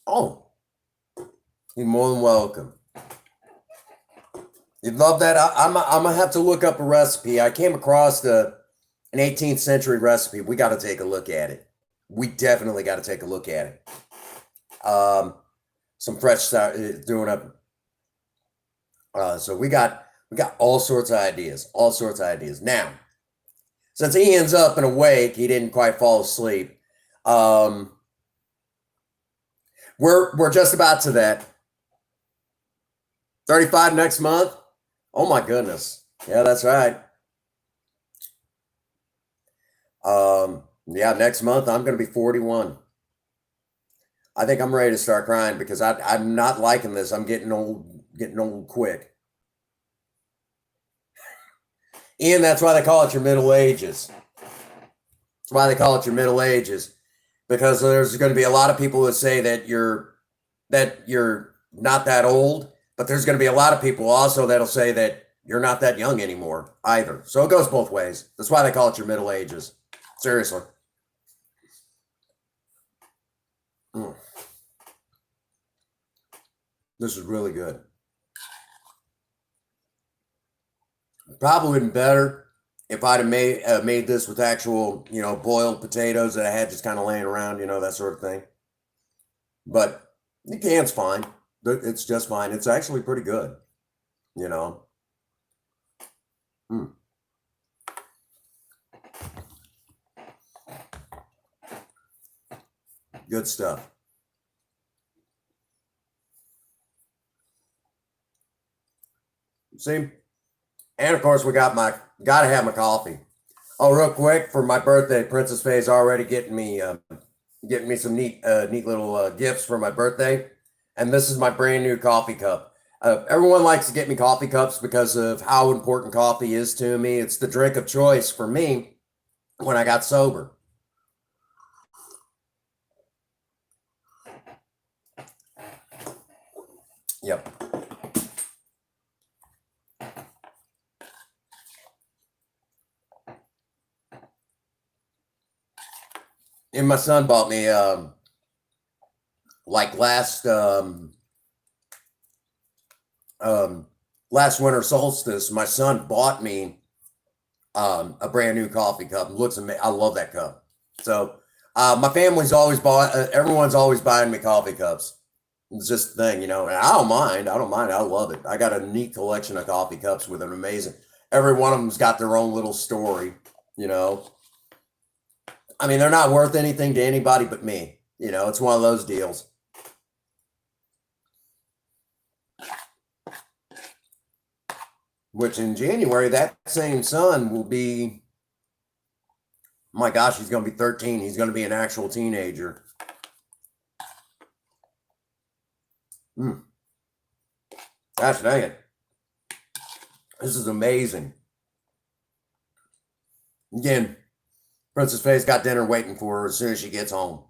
Oh, you're more than welcome. You'd love that. I'm gonna have to look up a recipe. I came across an 18th century recipe. We got to take a look at it. We definitely got to take a look at it. Some fresh start doing up. So we got all sorts of ideas, Now, since Ian's up and awake, he didn't quite fall asleep. We're just about to that. 35 next month. Oh my goodness. Yeah, that's right. Yeah, next month I'm going to be 41. I think I'm ready to start crying because I'm not liking this. I'm getting old quick. And that's why they call it your middle ages. That's why they call it your middle ages, because there's going to be a lot of people that say that you're not that old, but there's going to be a lot of people also that'll say that you're not that young anymore either. So it goes both ways. That's why they call it your middle ages. Seriously. Mm, this is really good. Probably been better if I'd have made this with actual, boiled potatoes that I had just kind of laying around, that sort of thing. But the can's fine. It's just fine. It's actually pretty good, you know. Mm, good stuff. See, and of course we gotta have my coffee. Oh, real quick for my birthday, Princess Faye's already getting me some neat little gifts for my birthday, and this is my brand new coffee cup. Everyone likes to get me coffee cups because of how important coffee is to me. It's the drink of choice for me when I got sober. Yep. And my son bought me like um, last winter solstice. My son bought me a brand new coffee cup. It looks amazing. I love that cup. So my family's always bought. Everyone's always buying me coffee cups. It's just the thing, And I don't mind. I don't mind. I love it. I got a neat collection of coffee cups with an amazing. Every one of them's got their own little story. You know. I mean, they're not worth anything to anybody but me. It's one of those deals. Which in January, that same son will be, my gosh, he's going to be 13. He's going to be an actual teenager. Mm. Gosh dang it. This is amazing. Again, Princess Faye's got dinner waiting for her as soon as she gets home.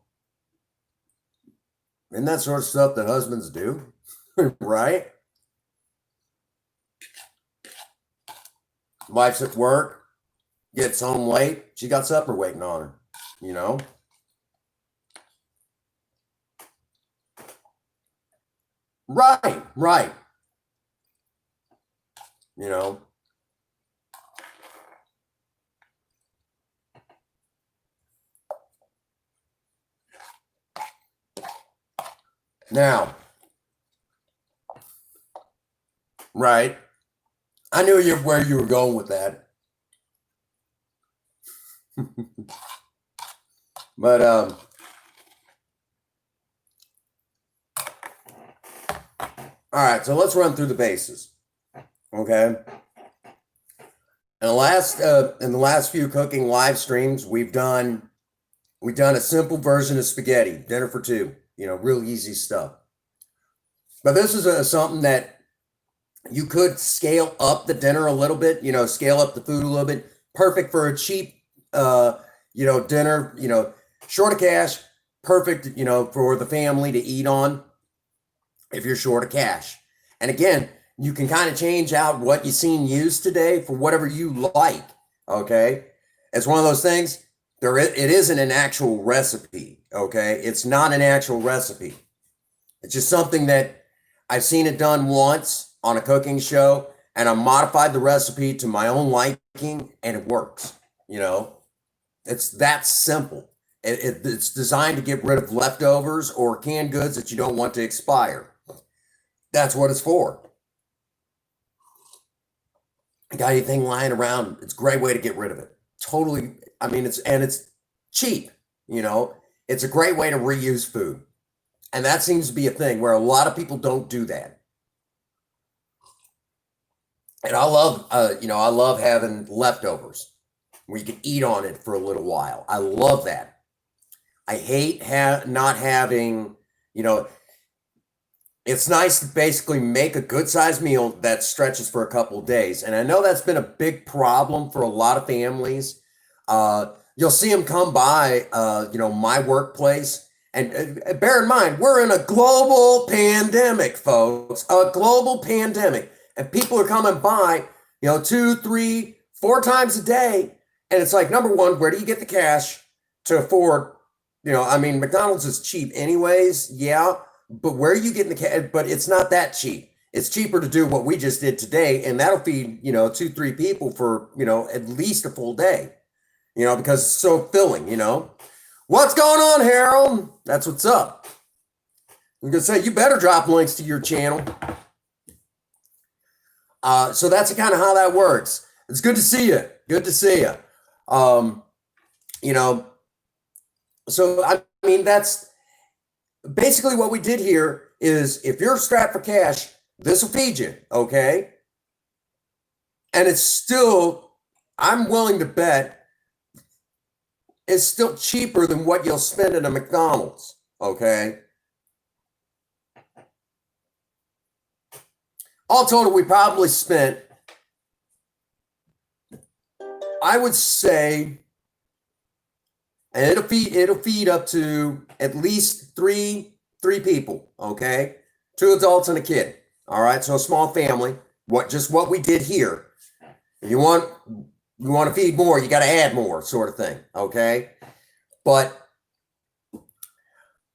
Isn't that sort of stuff that husbands do? Right? Wife's at work, gets home late, she got supper waiting on her, you know? Right, right. You know, now, right. I knew where you were going with that. But all right, so let's run through the bases. Okay. In the last few cooking live streams, we've done a simple version of spaghetti, dinner for two, real easy stuff. But this is something that you could scale up the dinner a little bit, scale up the food a little bit. Perfect for a cheap, dinner, short of cash, perfect, for the family to eat on if you're short of cash. And again, you can kind of change out what you've seen used today for whatever you like. Okay. It's one of those things. It isn't an actual recipe. Okay. It's not an actual recipe. It's just something that I've seen it done once on a cooking show, and I modified the recipe to my own liking, and it works. You know, it's that simple. It's designed to get rid of leftovers or canned goods that you don't want to expire. That's what it's for. Got anything lying around? It's a great way to get rid of it. Totally. I mean, it's cheap. You know, it's a great way to reuse food. And that seems to be a thing where a lot of people don't do that. And I love having leftovers where you can eat on it for a little while. I love that. I hate not having, you know, it's nice to basically make a good sized meal that stretches for a couple of days. And I know that's been a big problem for a lot of families. You'll see them come by, my workplace. And bear in mind, we're in a global pandemic, folks, a global pandemic. And people are coming by, 2, 3, 4 times a day. And it's like, number one, where do you get the cash to afford? McDonald's is cheap anyways. Yeah. But where are you getting the cash? But it's not that cheap. It's cheaper to do what we just did today. And that'll feed, 2, 3 people for, at least a full day, because it's so filling, What's going on, Harold? That's what's up. I'm going to say, you better drop links to your channel. So that's kind of how that works. It's good to see you. Good to see you. That's basically what we did here is if you're strapped for cash, this will feed you, okay? And it's still, I'm willing to bet, it's still cheaper than what you'll spend at a McDonald's, okay? All total, we probably spent, I would say, and it'll feed up to at least three people, okay? 2 adults and a kid. All right, so a small family. What we did here. If you want to feed more, you got to add more, sort of thing, okay? But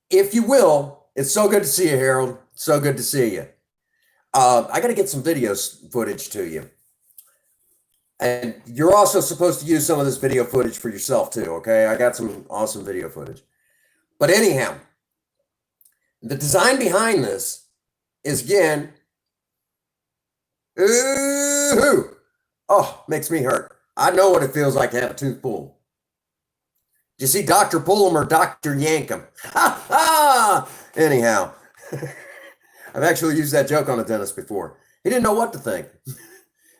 if you will, it's so good to see you, Harold. So good to see you. I got to get some video footage to you. And you're also supposed to use some of this video footage for yourself too, okay? I got some awesome video footage. But anyhow, the design behind this is, again, makes me hurt. I know what it feels like to have a tooth pulled. Do you see Dr. Pull 'em or Dr. Yank 'em? Ha ha! Anyhow, I've actually used that joke on a dentist before. He didn't know what to think.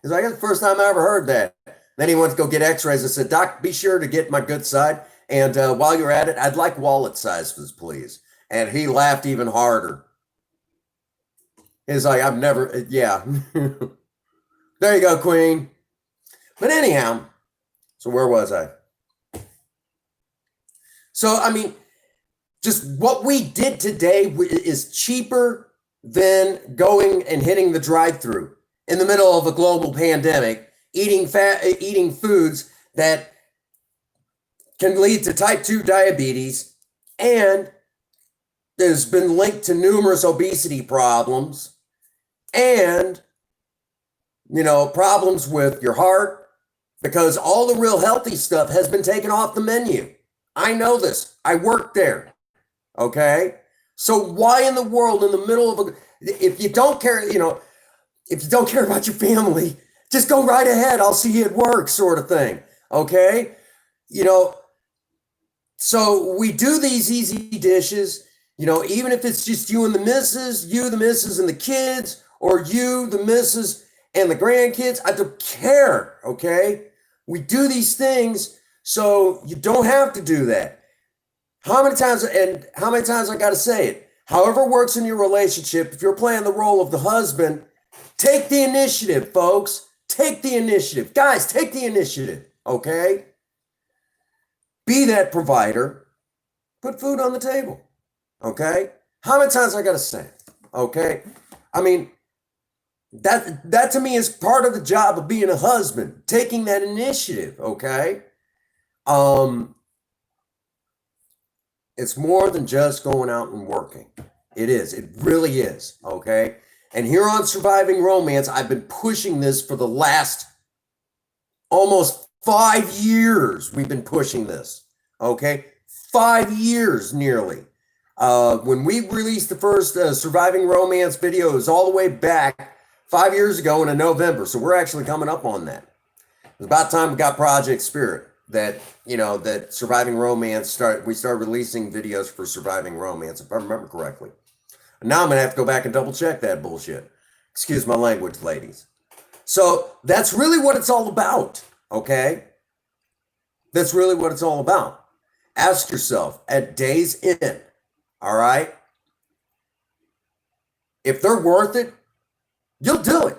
He's like, that's the first time I ever heard that. Then he went to go get x-rays. I said, Doc, be sure to get my good side. And while you're at it, I'd like wallet sizes, please. And he laughed even harder. He's like, I've never, yeah. There you go, Queen. But anyhow, so where was I? So, just what we did today is cheaper than going and hitting the drive-through in the middle of a global pandemic, eating foods that can lead to type 2 diabetes, and there's been linked to numerous obesity problems and, problems with your heart, because all the real healthy stuff has been taken off the menu. I know this. I worked there. Okay? So why in the world, in the middle of if you don't care, if you don't care about your family, just go right ahead. I'll see you at work, sort of thing. Okay? So we do these easy dishes, even if it's just you, the missus, and the kids, or you, the missus, and the grandkids. I don't care. Okay? We do these things so you don't have to do that. How many times I got to say it? However it works in your relationship, if you're playing the role of the husband, take the initiative, folks. Take the initiative. Guys, take the initiative, okay? Be that provider. Put food on the table, okay? How many times I got to say it, okay? That to me is part of the job of being a husband, taking that initiative, okay? It's more than just going out and working. It is. It really is, okay? And here on Surviving Romance, I've been pushing this for the last almost 5 years. We've been pushing this, okay? 5 years nearly. When we released the first Surviving Romance video, it was all the way back 5 years ago in November. So we're actually coming up on that. It's about time we got Project Spirit. That Surviving Romance we started releasing videos for Surviving Romance, if I remember correctly. And now I'm gonna have to go back and double check that bullshit. Excuse my language, ladies. So that's really what it's all about. Okay. That's really what it's all about. Ask yourself at Days Inn, all right, if they're worth it, you'll do it.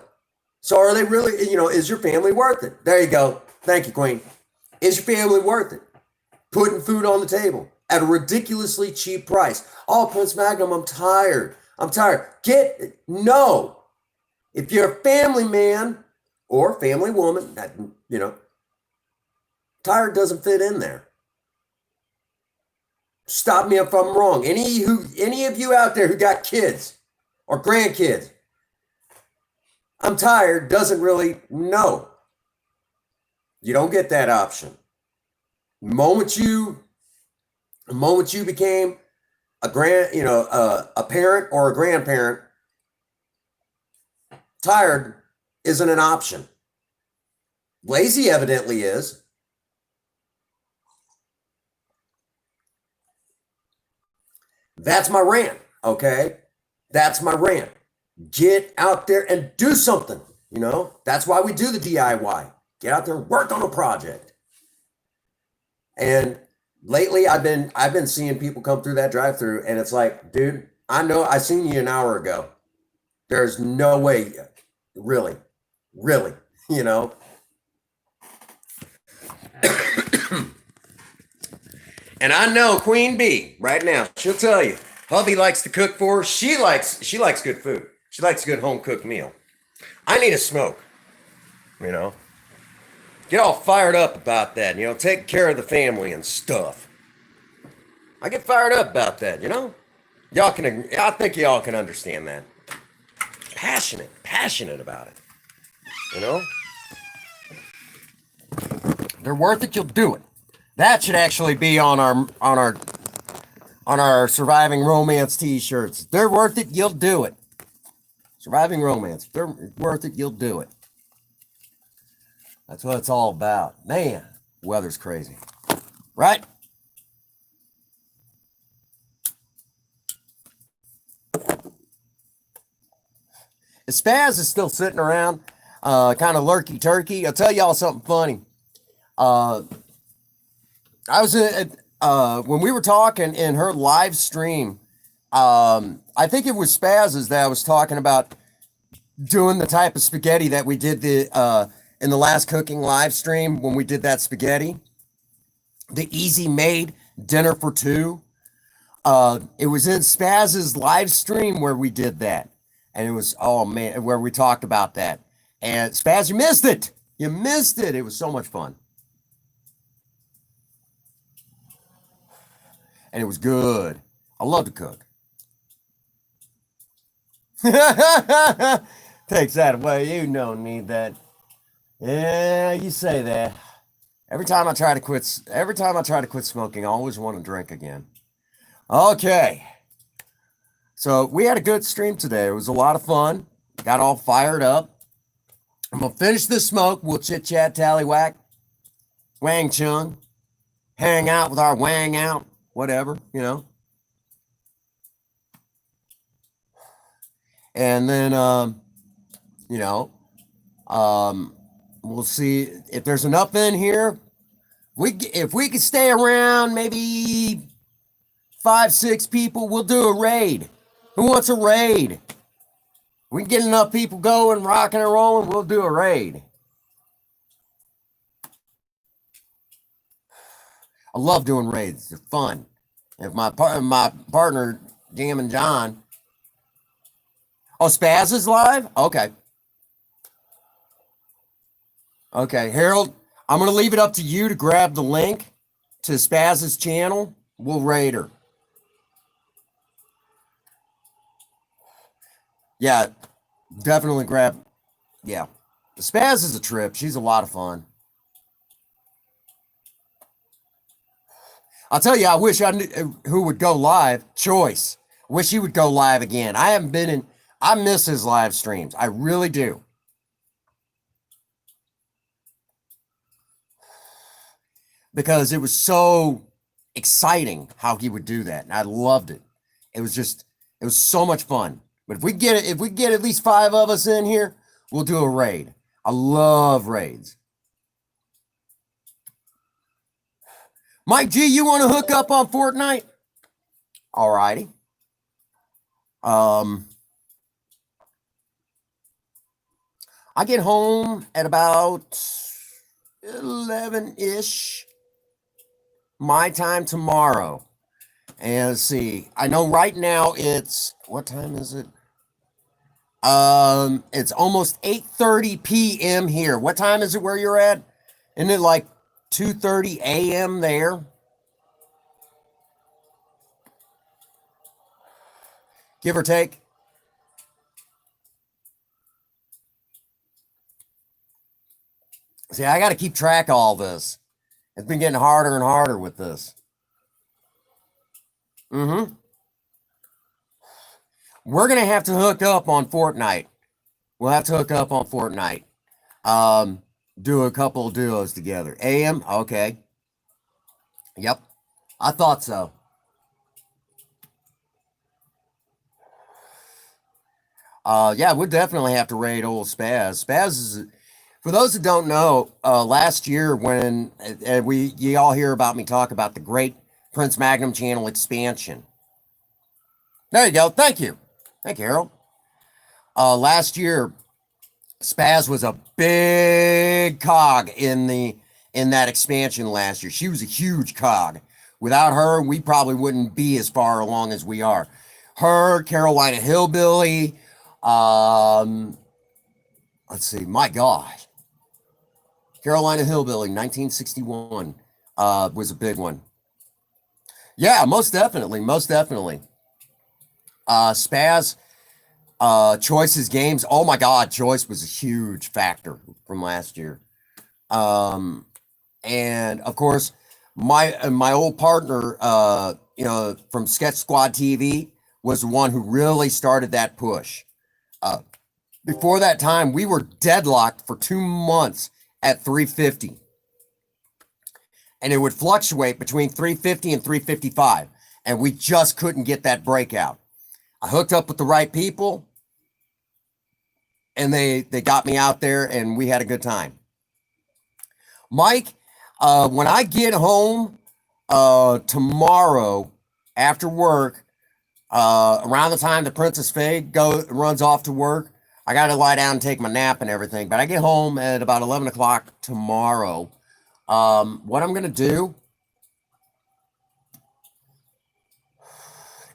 So are they really, is your family worth it? There you go. Thank you, Queen. Is your family worth it? Putting food on the table at a ridiculously cheap price. Oh, Prince Magnum, I'm tired. I'm tired. No. If you're a family man or family woman, tired doesn't fit in there. Stop me if I'm wrong. Any of you out there who got kids or grandkids, I'm tired doesn't really know. You don't get that option. The moment you became a parent or a grandparent, tired isn't an option. Lazy evidently is. That's my rant, okay? That's my rant. Get out there and do something, That's why we do the DIY. Get out there and work on a project. And lately I've been seeing people come through that drive-through and it's like, dude, I know I seen you an hour ago. There's no way, really, And I know Queen Bee right now, she'll tell you, hubby likes to cook for her. She likes good food. She likes a good home cooked meal. I need a smoke, Get all fired up about that, take care of the family and stuff. I get fired up about that, I think y'all can understand that. Passionate about it, They're worth it, you'll do it. That should actually be on our Surviving Romance t-shirts. They're worth it, you'll do it. Surviving Romance. If they're worth it, you'll do it. That's what it's all about. Man, weather's crazy. Right? Spaz is still sitting around, kind of lurky turkey. I'll tell y'all something funny. I was when we were talking in her live stream. I think it was Spaz's that I was talking about doing the type of spaghetti that we did in the last cooking live stream when we did that spaghetti, the easy made dinner for two. It was in Spaz's live stream where we did that. And it was, oh man, where we talked about that. And Spaz, you missed it. You missed it. It was so much fun. And it was good. I love to cook. Takes that away. You don't need that. Yeah, you say that. Every time I try to quit smoking, I always want to drink again. Okay. So we had a good stream today. It was a lot of fun. Got all fired up. I'm going to finish this smoke. We'll chit-chat, tallywhack, wang chung, hang out with our wang out, whatever, And then, we'll see if there's enough in here. If we could stay around maybe 5-6 people, we'll do a raid. Who wants a raid? We can get enough people going, rocking and rolling, we'll do a raid. I love doing raids. They're fun. If my partner, Jam and John. Oh, Spaz is live? Okay. Okay, Harold, I'm going to leave it up to you to grab the link to Spaz's channel. We'll raid her. Yeah, definitely grab. Yeah. Spaz is a trip. She's a lot of fun. I'll tell you, I wish I knew who would go live. Choice. Wish he would go live again. I miss his live streams. I really do. Because it was so exciting how he would do that. And I loved it. It was so much fun. But if we get at least 5 of us in here, we'll do a raid. I love raids. Mike G, you want to hook up on Fortnite? All righty. I get home at about 11-ish my time tomorrow. And let's see. I know right now it's what time is it? It's almost 8:30 p.m. here. What time is it where you're at? Isn't it like 2:30 a.m. there? Give or take. See, I got to keep track of all this. It's been getting harder and harder with this. Mm-hmm. We're gonna have to hook up on Fortnite. We'll have to hook up on Fortnite. Do a couple of duos together. AM, okay. Yep, I thought so. Yeah, we'll definitely have to raid old Spaz. Spaz is, for those that don't know, last year when you all hear about me talk about the great Prince Magnum channel expansion. There you go. Thank you, Harold. Last year, Spaz was a big cog in that expansion last year. She was a huge cog. Without her, we probably wouldn't be as far along as we are. Her, Carolina Hillbilly. Let's see. My gosh, Carolina Hillbilly, 1961, was a big one. Yeah, most definitely, most definitely. Spaz. Choice's games. Oh my God, Choice was a huge factor from last year. And of course, my old partner, from Sketch Squad TV, was the one who really started that push. Before that time, we were deadlocked for 2 months at 350, and it would fluctuate between 350 and 355, and we just couldn't get that breakout. I hooked up with the right people, and they got me out there, and we had a good time. Mike, when I get home tomorrow after work, around the time the Princess Faye runs off to work, I got to lie down and take my nap and everything. But I get home at about 11 o'clock tomorrow. What I'm going to do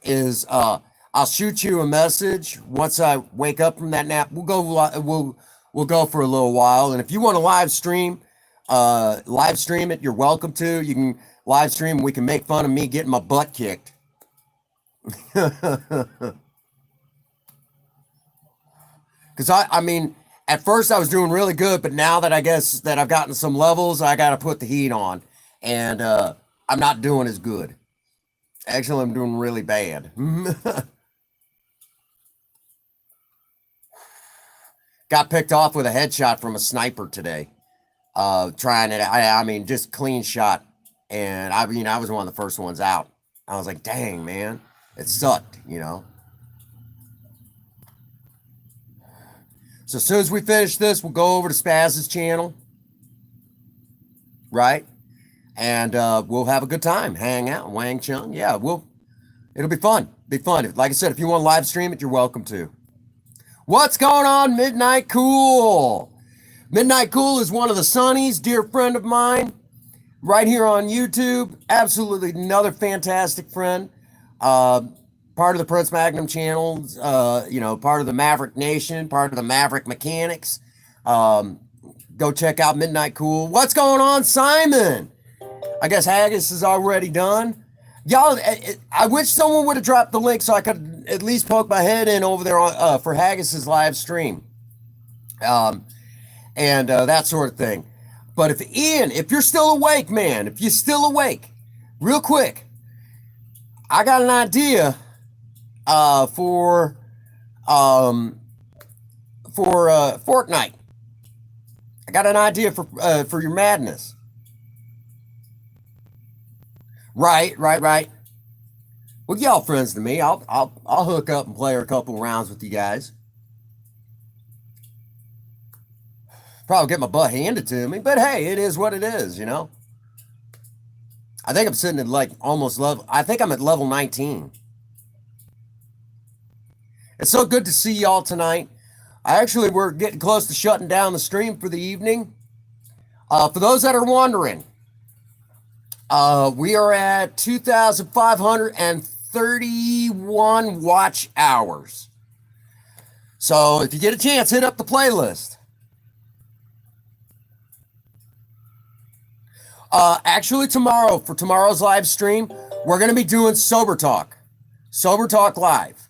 is I'll shoot you a message once I wake up from that nap. We'll go for a little while, and if you want to live stream it, you're welcome to. You can live stream. We can make fun of me getting my butt kicked. Because I mean, at first I was doing really good, but now that I guess that I've gotten some levels, I got to put the heat on, and I'm not doing as good. Actually, I'm doing really bad. Got picked off with a headshot from a sniper today. Trying it. I mean, just clean shot. And I was one of the first ones out. I was like, dang, man. It sucked, So as soon as we finish this, we'll go over to Spaz's channel. Right? And we'll have a good time. Hang out, Wang Chung. Yeah, it'll be fun. Be fun. Like I said, if you want to live stream it, you're welcome to. What's going on, Midnight Cool? Midnight Cool is one of the Sonnies, dear friend of mine, right here on YouTube. Absolutely another fantastic friend. Part of the Prince Magnum channel, part of the Maverick Nation, part of the Maverick Mechanics. Go check out Midnight Cool. What's going on, Simon? I guess Haggis is already done. Y'all, I wish someone would have dropped the link so I could at least poke my head in over there for Haggis's live stream. And that sort of thing. But if you're still awake, man, if you're still awake, real quick, I got an idea for Fortnite. I got an idea for your madness. Right. Well, y'all friends to me. I'll hook up and play a couple rounds with you guys. Probably get my butt handed to me, but hey, it is what it is, you know? I think I'm sitting at like almost level, I think I'm at level 19. It's so good to see y'all tonight. We're getting close to shutting down the stream for the evening. For those that are wondering, we are at 2,531 watch hours. So if you get a chance, hit up the playlist. Actually, tomorrow, for tomorrow's live stream, we're going to be doing Sober Talk. Sober Talk Live.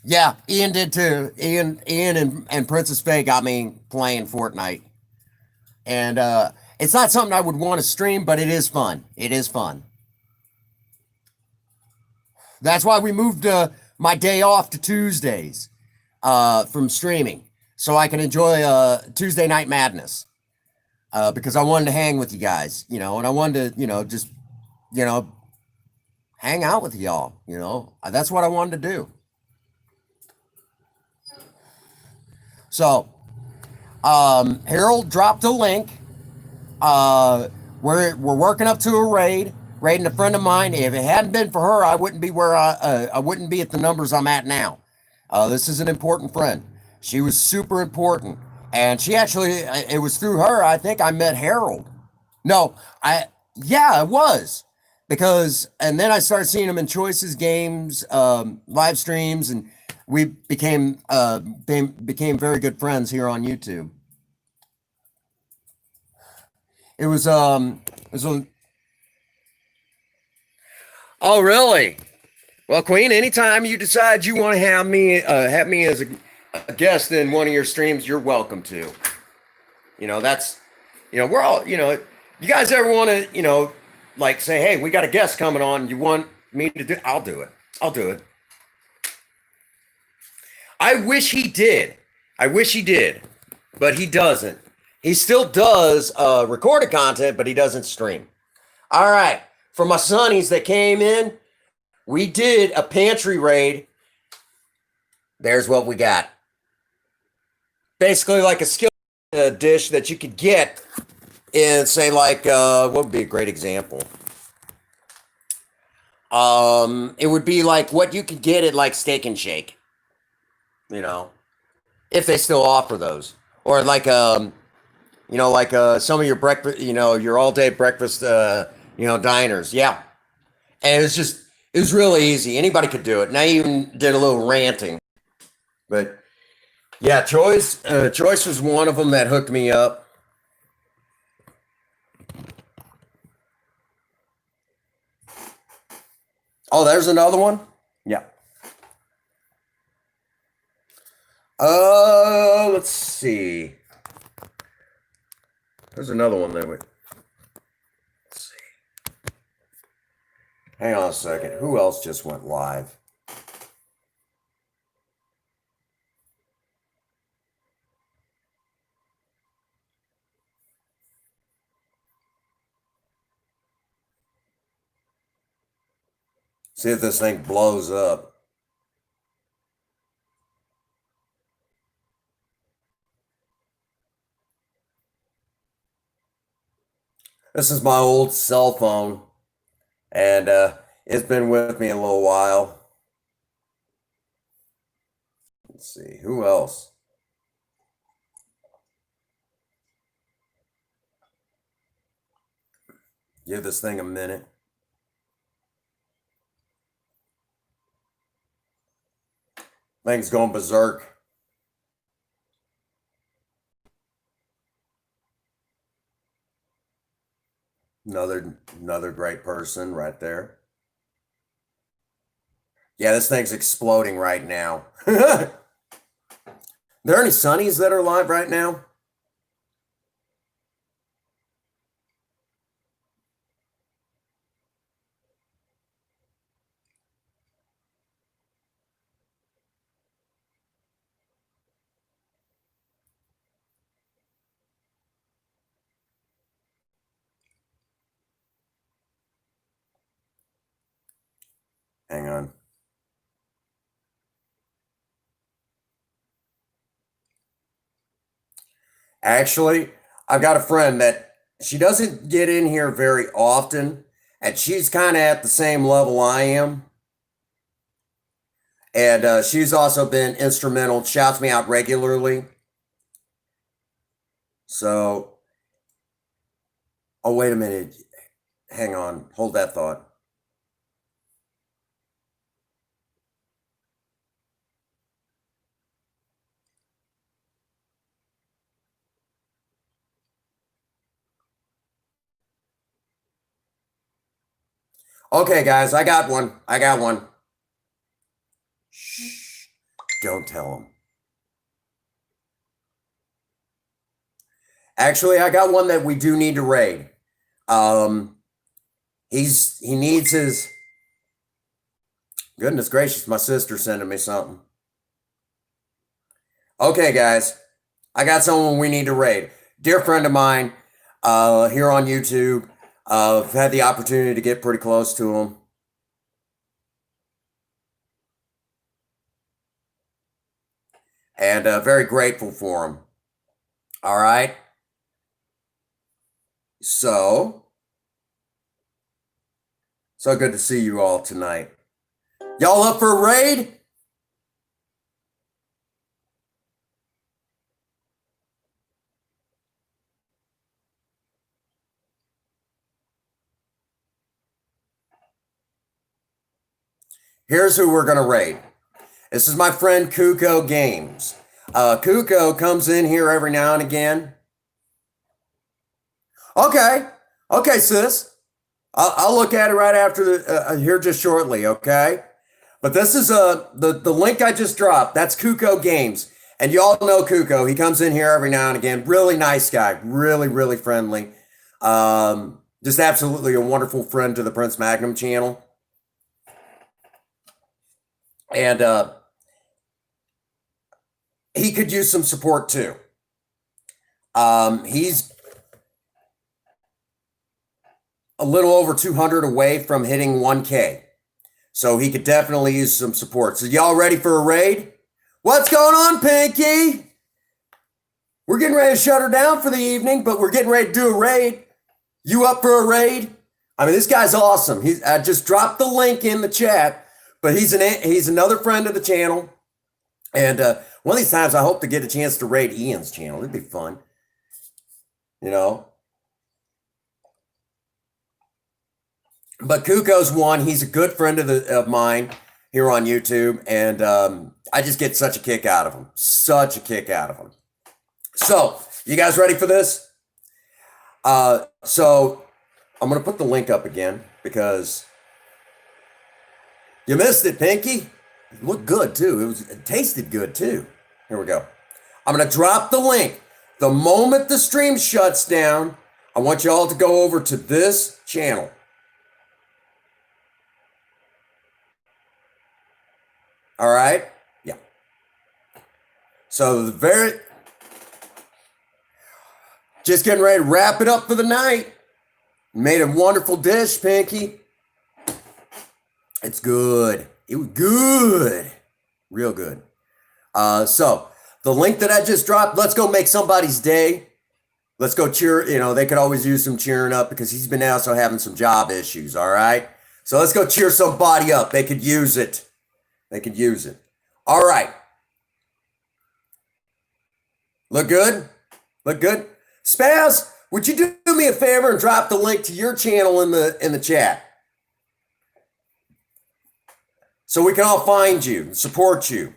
Yeah, Ian did too. Ian and Princess Faye got me playing Fortnite. And it's not something I would want to stream, but it is fun. It is fun. That's why we moved my day off to Tuesdays from streaming, so I can enjoy Tuesday Night Madness. Because I wanted to hang with you guys, you know, and I wanted to, you know, just, you know, hang out with y'all, you know. That's what I wanted to do. So, Harold dropped a link. We're working up to a raiding a friend of mine. If it hadn't been for her, I wouldn't be where I wouldn't be at the numbers I'm at now. This is an important friend. She was super important, and she actually it was through her I think I met Harold. No, I yeah, it was because and then I started seeing him in Choices games, live streams, and we became very good friends here on YouTube. It was a, oh really? Well, Queen, anytime you decide you want to have me as a guest in one of your streams, you're welcome to. You know, that's we're all you guys ever want to like say, hey, we got a guest coming on. You want me to do? I'll do it. I'll do it. I wish he did. I wish he did, but he doesn't. He still does recorded content, but he doesn't stream. All right, for my sonnies that came in, we did a pantry raid. There's what we got. Basically, like a skill dish that you could get in, say, like what would be a great example? It would be like what you could get at like Steak and Shake, you know, if they still offer those, or like like some of your breakfast, your all day breakfast, diners. Yeah, and it was really easy. Anybody could do it. And I even did a little ranting, but yeah, Choice was one of them that hooked me up. Oh, there's another one. Yeah. Let's see. There's another one there. Let's see. Hang on a second. Who else just went live? See if this thing blows up. This is my old cell phone, and it's been with me a little while. Let's see, who else? Give this thing a minute. Thing's going berserk. Another great person right there. Yeah, this thing's exploding right now. There any sunnies that are live right now? Hang on. Actually, I've got a friend that she doesn't get in here very often, and she's kind of at the same level I am. And she's also been instrumental, shouts me out regularly. So, oh, wait a minute. Hang on. Hold that thought. Okay, guys, I got one. I got one. Shh. Don't tell him. Actually, I got one that we do need to raid. Um, he needs his. Goodness gracious, my sister sending me something. Okay, guys, I got someone we need to raid. Dear friend of mine, here on YouTube. I've had the opportunity to get pretty close to him. And very grateful for him. All right. So good to see you all tonight. Y'all up for a raid? Here's who we're going to raid. This is my friend Kuko Games. Kuko comes in here every now and again. Okay. Okay, sis. I'll look at it right after the here just shortly, okay? But this is the link I just dropped. That's Kuko Games. And y'all know Kuko. He comes in here every now and again. Really nice guy. Really, really friendly. Just absolutely a wonderful friend to the Prince Magnum channel. And he could use some support too. He's a little over 200 away from hitting 1K. So he could definitely use some support. So y'all ready for a raid? What's going on, Pinky? We're getting ready to shut her down for the evening, but we're getting ready to do a raid. You up for a raid? I mean, this guy's awesome. I just dropped the link in the chat, but he's another friend of the channel. And one of these times I hope to get a chance to raid Ian's channel. It'd be fun. You know? But Kuko's one. He's a good friend of mine here on YouTube, and I just get such a kick out of him. Such a kick out of him. So, you guys ready for this? So I'm going to put the link up again because you missed it, Pinky. It looked good too. It tasted good too. Here we go. I'm going to drop the link. The moment the stream shuts down, I want you all to go over to this channel. All right? Yeah. So just getting ready to wrap it up for the night. Made a wonderful dish, Pinky. It's good. It was good. Real good. So the link that I just dropped, let's go make somebody's day. Let's go cheer. You know, they could always use some cheering up because he's been also having some job issues. All right. So let's go cheer somebody up. They could use it. They could use it. All right. Look good? Look good? Spaz, would you do me a favor and drop the link to your channel in the chat? So we can all find you and support you.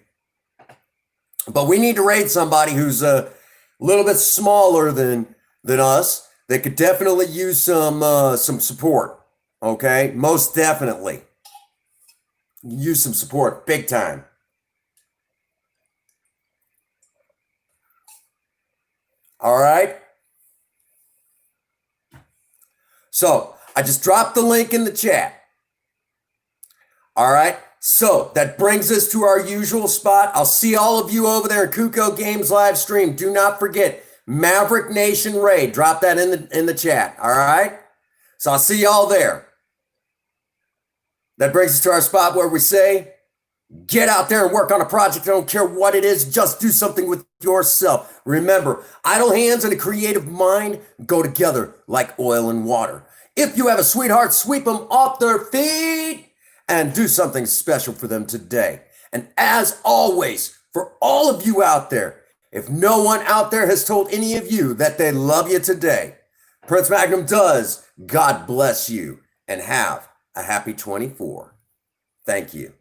But we need to raid somebody who's a little bit smaller than us that could definitely use some support. Okay? Most definitely. Use some support, big time. All right. So I just dropped the link in the chat. All right. So that brings us to our usual spot. I'll see all of you over there in Kuko Games live stream. Do not forget Maverick Nation Raid. Drop that in the chat. All right. So I'll see y'all there. That brings us to our spot where we say, Get out there and work on a project. I don't care what it is. Just do something with yourself. Remember, idle hands and a creative mind go together like oil and water. If you have a sweetheart, sweep them off their feet and do something special for them today. And as always, for all of you out there, if no one out there has told any of you that they love you today, Prince Magnum does. God bless you and have a happy 24. Thank you.